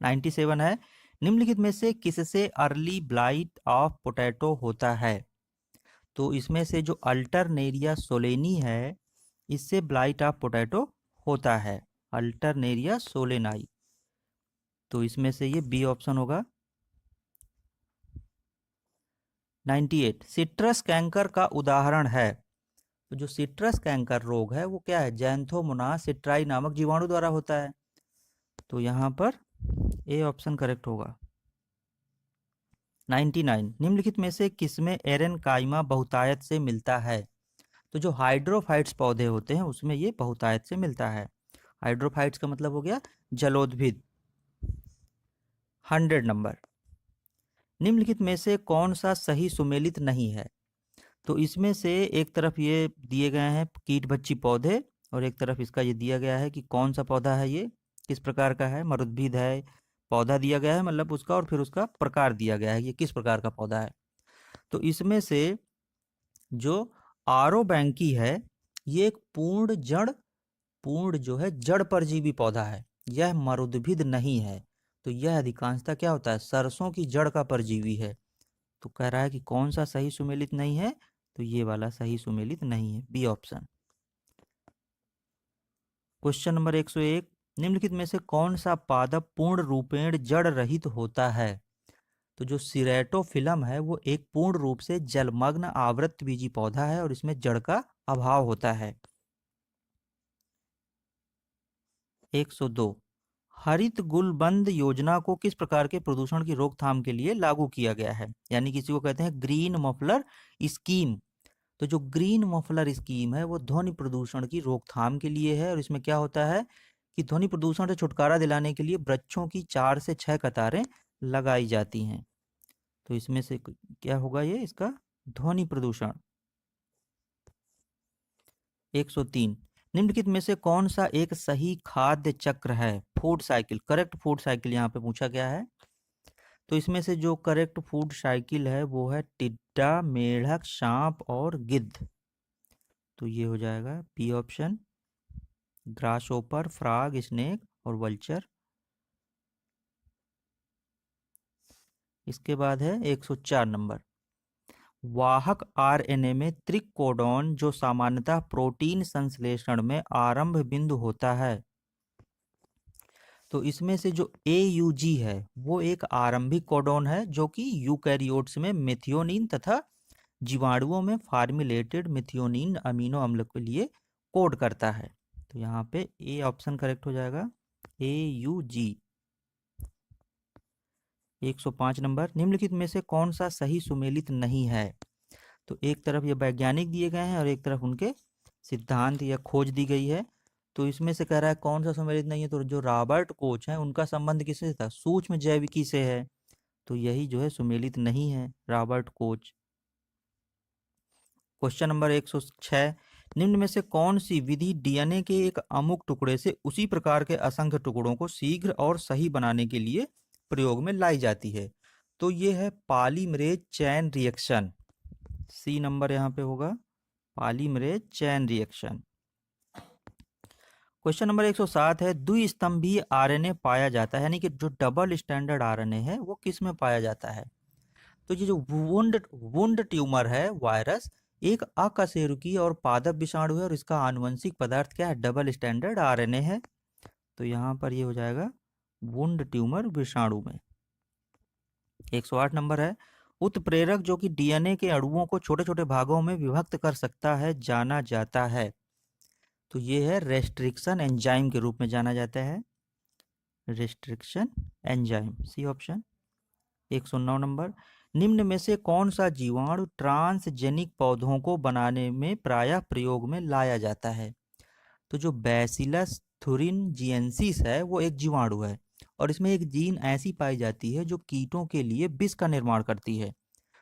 97 है, निम्नलिखित में से किससे अर्ली ब्लाइट ऑफ पोटैटो होता है। तो इसमें से जो अल्टरनेरिया सोलेनी है, इससे ब्लाइट ऑफ पोटैटो होता है, अल्टरनेरिया सोलेनाई। तो इसमें से ये बी ऑप्शन होगा। 98, सिट्रस कैंकर का उदाहरण है। तो जो सिट्रस कैंकर रोग है वो क्या है, जैंथोमोनास सिट्राई नामक जीवाणु द्वारा होता है। तो यहाँ पर ए ऑप्शन करेक्ट होगा। 99, निम्नलिखित में से किसमें एरेनकाइमा बहुतायत से मिलता है। तो जो हाइड्रोफाइट्स पौधे होते हैं उसमें ये बहुतायत से मिलता है। हाइड्रोफाइट्स का मतलब हो गया जलोद्भिद। 100 नंबर, निम्नलिखित में से कौन सा सही सुमेलित नहीं है। तो इसमें से एक तरफ ये दिए गए हैं कीट बच्ची पौधे, और एक तरफ इसका ये दिया गया है कि कौन सा पौधा है, ये किस प्रकार का है, मरुद्भिद है, पौधा दिया गया है मतलब उसका, और फिर उसका प्रकार दिया गया है ये किस प्रकार का पौधा है। तो इसमें से जो आरोबैंकी है ये एक पूर्ण जो है जड़ परजीवी पौधा है, यह मरुद्भिद नहीं है। तो यह अधिकांशतः क्या होता है, सरसों की जड़ का परजीवी है। तो कह रहा है कि कौन सा सही सुमेलित नहीं है, तो ये वाला सही सुमेलित नहीं है, बी ऑप्शन। क्वेश्चन नंबर 101, निम्नलिखित में से कौन सा पादप पूर्ण रूपेण जड़ रहित होता है। तो जो सिरेटोफिलम है वो एक पूर्ण रूप से जलमग्न आवृतबीजी पौधा है और इसमें जड़ का अभाव होता है। 102, हरित गुलबंद योजना को किस प्रकार के प्रदूषण की रोकथाम के लिए लागू किया गया है, यानी किसी को कहते हैं ग्रीन मफलर स्कीम। तो जो ग्रीन मफलर स्कीम है वो ध्वनि प्रदूषण की रोकथाम के लिए है, और इसमें क्या होता है कि ध्वनि प्रदूषण से छुटकारा दिलाने के लिए वृक्षों की 4 से 6 कतारें लगाई जाती हैं। तो इसमें से क्या होगा, ये इसका ध्वनि प्रदूषण। 103, निम्नलिखित में से कौन सा एक सही खाद्य चक्र है, food cycle, correct food cycle यहाँ पे पूछा गया है। तो इसमें से जो करेक्ट फूड साइकिल है वो है टिड्डा, मेढक, सांप और गिद्ध। तो ये हो जाएगा पी ऑप्शन, ग्रासओपर, फ्रॉग, स्नेक और वल्चर। इसके बाद है 104 नंबर, वाहक आरएनए में त्रिकोडॉन जो सामान्यतः प्रोटीन संश्लेषण में आरंभ बिंदु होता है। तो इसमें से जो AUG है वो एक आरंभिक कोडॉन है जो कि यूकैरियोट्स में मेथियोनिन तथा जीवाणुओं में फार्मिलेटेड मिथियोनिन अमीनो अम्ल के लिए कोड करता है। तो यहाँ पे ए ऑप्शन करेक्ट हो जाएगा, AUG। 105 नंबर, निम्नलिखित में से कौन सा सही सुमेलित नहीं है। तो एक तरफ ये वैज्ञानिक दिए गए हैं और एक तरफ उनके सिद्धांत या खोज दी गई है। तो इसमें से कह रहा है कौन सा सुमेलित नहीं है, तो जो रॉबर्ट कोच है उनका संबंध किससे था, सूक्ष्म जैविकी से है। तो यही जो है सुमेलित नहीं है, रॉबर्ट कोच। क्वेश्चन नंबर 106, निम्न में से कौन सी विधि डीएनए के एक अमुक टुकड़े से उसी प्रकार के असंख्य टुकड़ों को शीघ्र और सही बनाने के लिए प्रयोग में लाई जाती है। तो ये है polymerase chain reaction, C number यहाँ पे होगा, polymerase chain reaction. Question number 107 है, द्विस्तंभीय आरएनए पाया जाता है, यानी कि जो डबल स्टैंडर्ड आरएनए है वो किस में पाया जाता है। तो ये जो वुंड ट्यूमर है वायरस एक अकशेरुकी और पादप विषाणु है, और इसका आनुवंशिक पदार्थ क्या है, डबल स्टैंडर्ड आरएनए है। तो यहाँ पर ये हो जाएगा वुंड ट्यूमर विषाणु में। 108 नंबर है, उत्प्रेरक जो कि डीएनए के अणुओं को छोटे छोटे भागों में विभक्त कर सकता है जाना जाता है। तो ये है रेस्ट्रिक्शन एंजाइम के रूप में जाना जाता है, restriction enzyme, C option. 109 number, निम्न में से कौन सा जीवाणु ट्रांसजेनिक पौधों को बनाने में प्रायः प्रयोग में लाया जाता है। तो जो बैसिलस थुरिनजिएंसिस है वो एक जीवाणु है, और इसमें एक जीन ऐसी पाई जाती है जो कीटों के लिए विष का निर्माण करती है।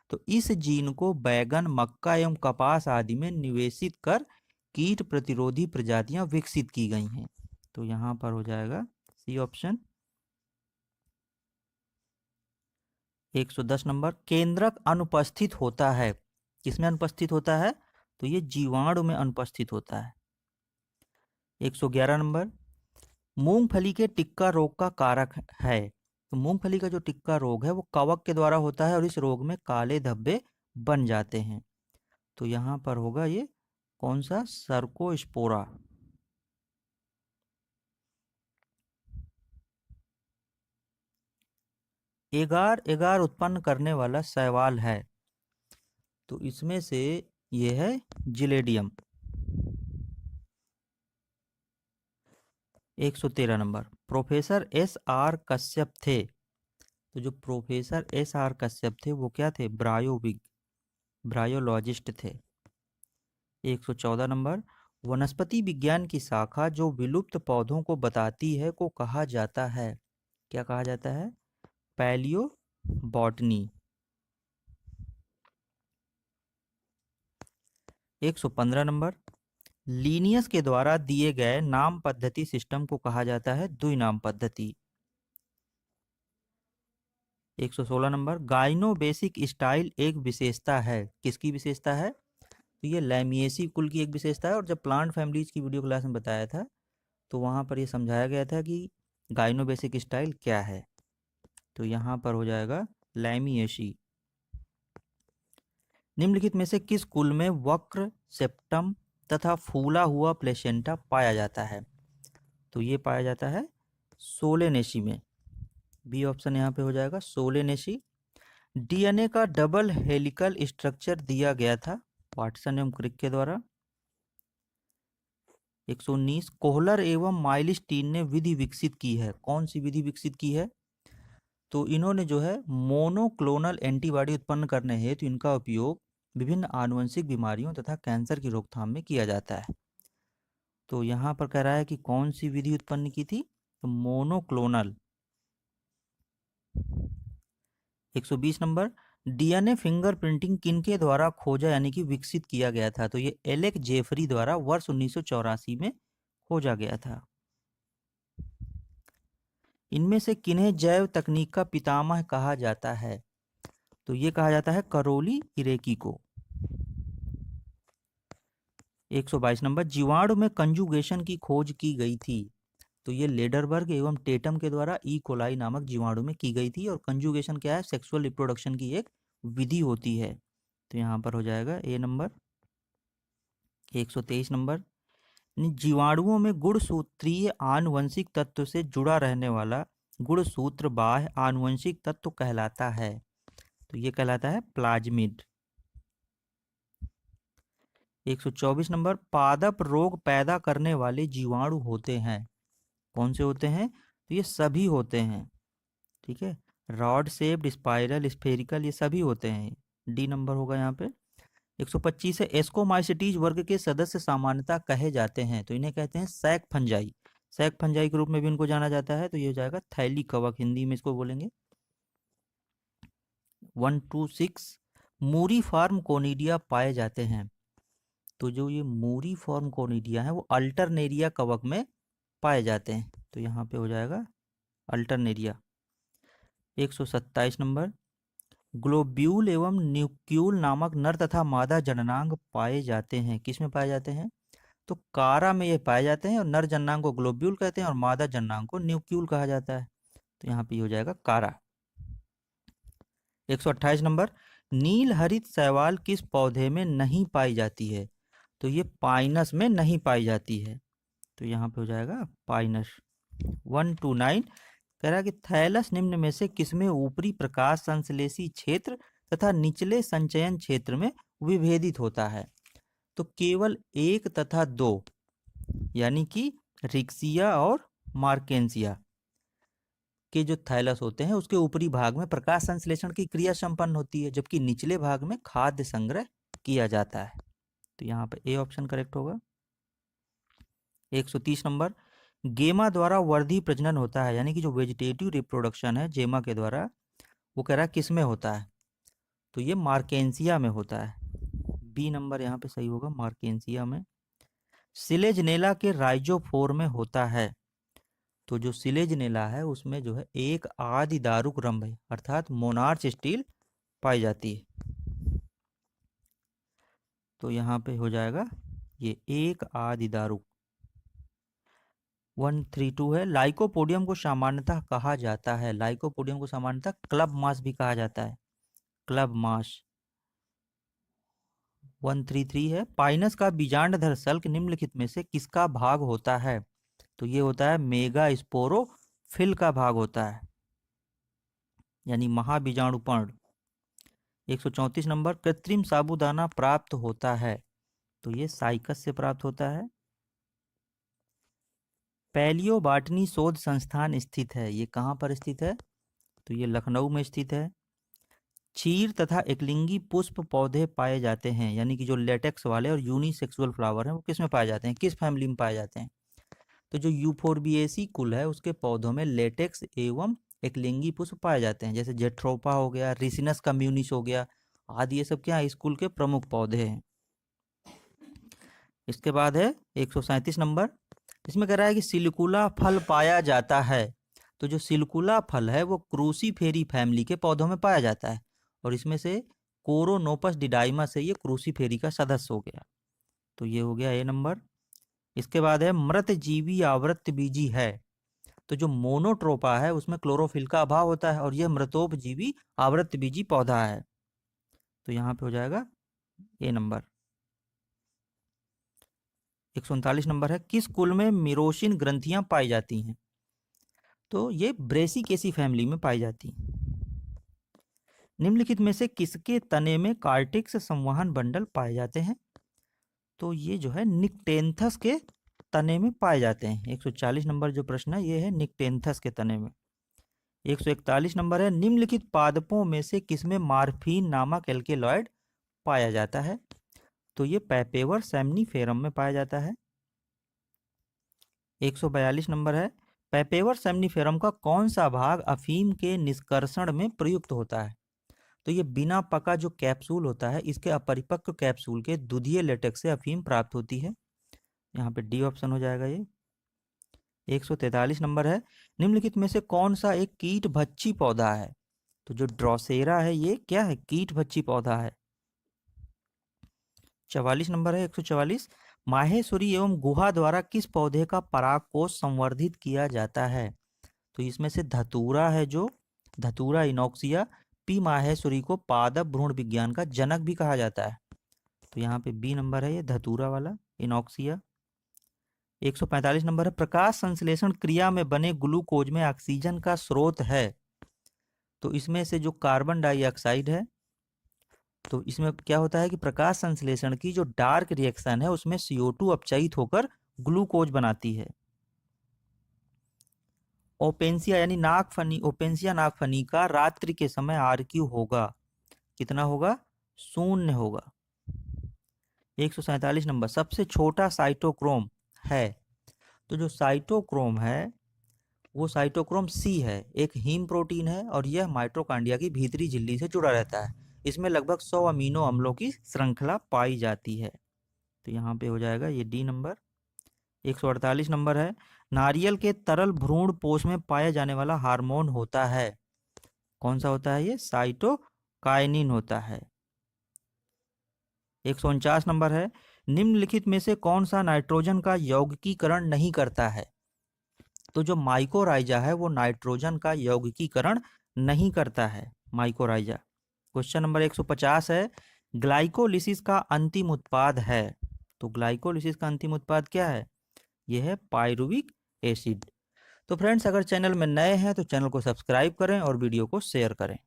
तो इस जीन को बैगन, मक्का एवं कपास आदि में निवेशित कर कीट प्रतिरोधी प्रजातियां विकसित की गई हैं। तो यहाँ पर हो जाएगा सी ऑप्शन। 110 नंबर, केंद्रक अनुपस्थित होता है। किसमें अनुपस्थित होता है? तो ये जीवाणु में अनुपस्थित होता है। 111 नंबर, मूंगफली के टिक्का रोग का कारक है। तो मूंगफली का जो टिक्का रोग है वो कवक के द्वारा होता है और इस रोग में काले धब्बे बन जाते हैं। तो यहाँ पर होगा ये कौन सा? सर्कोस्पोरा। एगार एगार उत्पन्न करने वाला शैवाल है। तो इसमें से ये है gelidium. 113 number, professor S R Kashyap थे। तो जो प्रोफेसर एस आर कश्यप थे वो क्या थे? ब्रायोलॉजिस्ट थे। 114 नंबर, वनस्पति विज्ञान की शाखा जो विलुप्त पौधों को बताती है को कहा जाता है। क्या कहा जाता है? Palaeo botany. 115 नंबर, लीनियस के द्वारा दिए गए नाम पद्धति सिस्टम को कहा जाता है द्विनाम पद्धति। 116 नंबर, गाइनो बेसिक स्टाइल एक विशेषता है। किसकी विशेषता है? तो ये लैमिएसी कुल की एक विशेषता है। और जब प्लांट फैमिलीज की वीडियो क्लास में बताया था तो वहाँ पर ये समझाया गया था कि गाइनो बेसिक स्टाइल क्या है। तो यहाँ पर हो जाएगा लैमिएसी। निम्नलिखित में से किस कुल में वक्र, सेप्टम तथा फूला हुआ प्लेसेंटा पाया जाता है? तो ये पाया जाता है सोलेनेसी में। बी ऑप्शन यहाँ पे हो जाएगा सोलेनेसी। डीएनए का डबल हेलिकल स्ट्रक्चर दिया गया था वाटसन एवं क्रिक के द्वारा। 119, कोहलर एवं माइलस्टीन ने विधि विकसित की है। कौन सी विधि विकसित की है? तो इन्होंने जो है मोनोक्लोनल एंटीबॉडी उत्पन्न करने हेतु इनका उपयोग विभिन्न आनुवंशिक बीमारियों तथा कैंसर की रोकथाम में किया जाता है। तो यहाँ पर कह रहा है कि कौन सी विधि उत्पन्न की थी? तो मोनोक्लोनल। 120 नंबर, डीएनए फिंगरप्रिंटिंग किनके द्वारा खोजा यानी कि विकसित किया गया था? तो ये एलेक जेफरी द्वारा वर्ष 1984 में खोजा गया था। इनमें से किन्हें जैव तकनीक का पितामह कहा जाता है? तो ये कहा जाता है करोली इरेकी को। 122 नंबर, जीवाणु में कंजुगेशन की खोज की गई थी। तो ये लेडरबर्ग एवं टेटम के द्वारा ई कोलाई नामक जीवाणु में की गई थी। और कंजुगेशन क्या है? सेक्सुअल रिप्रोडक्शन की एक विधि होती है। तो यहाँ पर हो जाएगा ए नंबर। 123 नंबर, जीवाणुओं में गुणसूत्रीय आनुवंशिक तत्व से जुड़ा रहने वाला गुणसूत्र बाह्य आनुवंशिक तत्व कहलाता है। तो ये कहलाता है प्लाज्मिड। 124 नंबर, पादप रोग पैदा करने वाले जीवाणु होते हैं। कौन से होते हैं? तो ये सभी होते हैं। ठीक है, रॉड शेप्ड, स्पाइरल, स्फेरिकल, ये सभी होते हैं। डी नंबर होगा यहाँ पे। 125 है, एस्कोमाइसिटीज वर्ग के सदस्य सामान्यतः कहे जाते हैं। तो इन्हें कहते हैं सैक फंजाई। सैक फंजाई के रूप में भी इनको जाना जाता है। तो ये हो जाएगा थैली कवक, हिंदी में इसको बोलेंगे। 126, मूरी फार्म कोनिडिया पाए जाते हैं। तो जो ये मूरी फॉर्म कोनिडिया है वो अल्टरनेरिया कवक में पाए जाते हैं। तो यहाँ पे हो जाएगा अल्टरनेरिया। 127 नंबर, ग्लोब्यूल एवं न्यूक्यूल नामक नर तथा मादा जननांग पाए जाते हैं। किस में पाए जाते हैं? तो कारा में ये पाए जाते हैं। और नर जननांग को ग्लोब्यूल कहते हैं और मादा जननांग को न्यूक्यूल कहा जाता है। तो यहाँ पे हो जाएगा कारा। 128 नंबर, नील हरित शैवाल किस पौधे में नहीं पाई जाती है? तो ये पाइनस में नहीं पाई जाती है। तो यहाँ पे हो जाएगा पाइनस। 129, कह रहा है कि थैलस निम्न में से किसमें ऊपरी प्रकाश संश्लेषी क्षेत्र तथा निचले संचयन क्षेत्र में विभेदित होता है? तो केवल 1 तथा 2, यानी कि रिक्सिया और मार्केंसिया के जो थैलस होते हैं उसके ऊपरी भाग में प्रकाश संश्लेषण की क्रिया संपन्न होती है, जबकि निचले भाग में खाद्य संग्रह किया जाता है। तो यहाँ पे ए ऑप्शन करेक्ट होगा। 130 नंबर, गेमा द्वारा वर्धी प्रजनन होता है, यानी कि जो वेजिटेटिव रिप्रोडक्शन है जेमा के द्वारा, वो कह रहा है किस में होता है? तो ये मार्केंसिया में होता है। बी नंबर यहाँ पे सही होगा, मार्केंसिया में। सिलेजनेला के राइजोफोर में होता है। तो जो सिलेजनेला है उसमें जो है एक आदि दारुक रंभ है, अर्थात मोनार्च स्टील पाई जाती है। तो यहाँ पे हो जाएगा ये एक आदि दारुक। 132 है, लाइकोपोडियम को सामान्यतः कहा जाता है, लाइकोपोडियम को सामान्यतः क्लब मास भी कहा जाता है, क्लब मास। 133 है, पाइनस का बीजांडधर सल्क निम्नलिखित में से किसका भाग होता है? तो ये होता है मेगा स्पोरोफिल का भाग होता है, यानी महाबीजाणुपर्ण। 134 नंबर, कृत्रिम साबूदाना प्राप्त होता है। तो ये साइकस से प्राप्त होता है। पैलियो बाटनी शोध संस्थान स्थित है, ये कहाँ पर स्थित है? तो ये लखनऊ में स्थित है। चीर तथा एकलिंगी पुष्प पौधे पाए जाते हैं, यानी कि जो लेटेक्स वाले और यूनिसेक्सुअल फ्लावर हैं वो किस में पाए जाते हैं, किस फैमिली में पाए जाते हैं? तो जो यूफोर्बिएसी कुल है उसके पौधों में लेटेक्स एवं एकलिंगी पुष्प पाए जाते हैं, जैसे जेट्रोपा हो गया, रिसिनस कम्युनिस हो गया आदि, ये सब क्या है, स्कूल के प्रमुख पौधे हैं। इसके बाद है 137 नंबर, इसमें कह रहा है कि सिलिकुला फल पाया जाता है। तो जो सिलिकुला फल है वो क्रूसीफेरी फैमिली के पौधों में पाया जाता है, और इसमें से कोरोनोपस डिडाइमा से ये क्रूसीफेरी का सदस्य हो गया। तो ये हो गया ए नंबर। इसके बाद है मृतजीवी आवृत्तबीजी है। तो जो मोनोट्रोपा है उसमें क्लोरोफिल का अभाव होता है, और यह मृतोपजीवी आवृत्तबीजी पौधा है। तो यहाँ पे हो जाएगा ए नंबर। 139 नंबर है, किस कुल में मिरोसिन ग्रंथियां पाई जाती हैं? तो ये ब्रेसिकेसी फैमिली में पाई जाती हैं। निम्नलिखित में से किसके तने में कार्टिक्स संवहन बंडल पाए जाते हैं? तो ये जो है निक्टेंथस के तने में पाए जाते हैं। 140 नंबर जो प्रश्न है ये है निक्टेंथस के तने में। 141 नंबर है, निम्नलिखित पादपों में से किसमें मार्फिन नामक एल्केलॉइड पाया जाता है? तो ये पैपेवर सेमनीफेरम में पाया जाता है। 142 नंबर है, पैपेवर सेमनीफेरम का कौन सा भाग अफीम के निष्कर्षण में प्रयुक्त होता है? तो ये बिना पका जो कैप्सूल होता है इसके अपरिपक्व कैप्सूल के दुधिये लेटेक्स से अफीम प्राप्त होती है। यहाँ पे डी ऑप्शन हो जाएगा ये। 143 नंबर है, निम्नलिखित में से कौन सा एक कीट भक्षी पौधा है? तो जो ड्रोसेरा है ये क्या है, कीट भक्षी पौधा है। 44 नंबर है, 144, माहेश्वरी एवं गुहा द्वारा किस पौधे का परागकोश संवर्धित किया जाता है? तो इसमें से धतूरा है, जो धतूरा इनॉक्सिया, पी माहेश्वरी को पादप भ्रूण विज्ञान का जनक भी कहा जाता है। तो यहाँ पे बी नंबर है ये धतूरा वाला इनॉक्सिया। 145 नंबर है, प्रकाश संश्लेषण क्रिया में बने ग्लूकोज में ऑक्सीजन का स्रोत है। तो इसमें से जो कार्बन डाइऑक्साइड है, तो इसमें क्या होता है कि प्रकाश संश्लेषण की जो डार्क रिएक्शन है उसमें CO2 अपचयित होकर ग्लूकोज बनाती है। ओपेंसिया यानी नागफनी, ओपेंसिया नागफनी का रात्रि के समय RQ होगा, कितना होगा? 0 होगा। 147 नंबर, सबसे छोटा साइटोक्रोम है। तो जो साइटोक्रोम है वो साइटोक्रोम C है, एक हीम प्रोटीन है, और यह माइटोकॉन्ड्रिया की भीतरी झिल्ली से जुड़ा रहता है। इसमें लगभग 100 अमीनो अम्लों की श्रृंखला पाई जाती है। तो यहाँ पे हो जाएगा ये डी नंबर। 148 नंबर है, नारियल के तरल भ्रूण पोष में पाया जाने वाला हार्मोन होता है, कौन सा होता है? ये साइटोकाइनिन होता है। 149 नंबर है, निम्नलिखित में से कौन सा नाइट्रोजन का यौगिकीकरण नहीं करता है? तो जो माइकोराइजा है वो नाइट्रोजन का यौगिकीकरण नहीं करता है, माइकोराइजा। क्वेश्चन नंबर 150 है, ग्लाइकोलिसिस का अंतिम उत्पाद है। तो ग्लाइकोलिसिस का अंतिम उत्पाद क्या है? यह है पायरुविक एसिड। तो फ्रेंड्स, अगर चैनल में नए हैं तो चैनल को सब्सक्राइब करें और वीडियो को शेयर करें।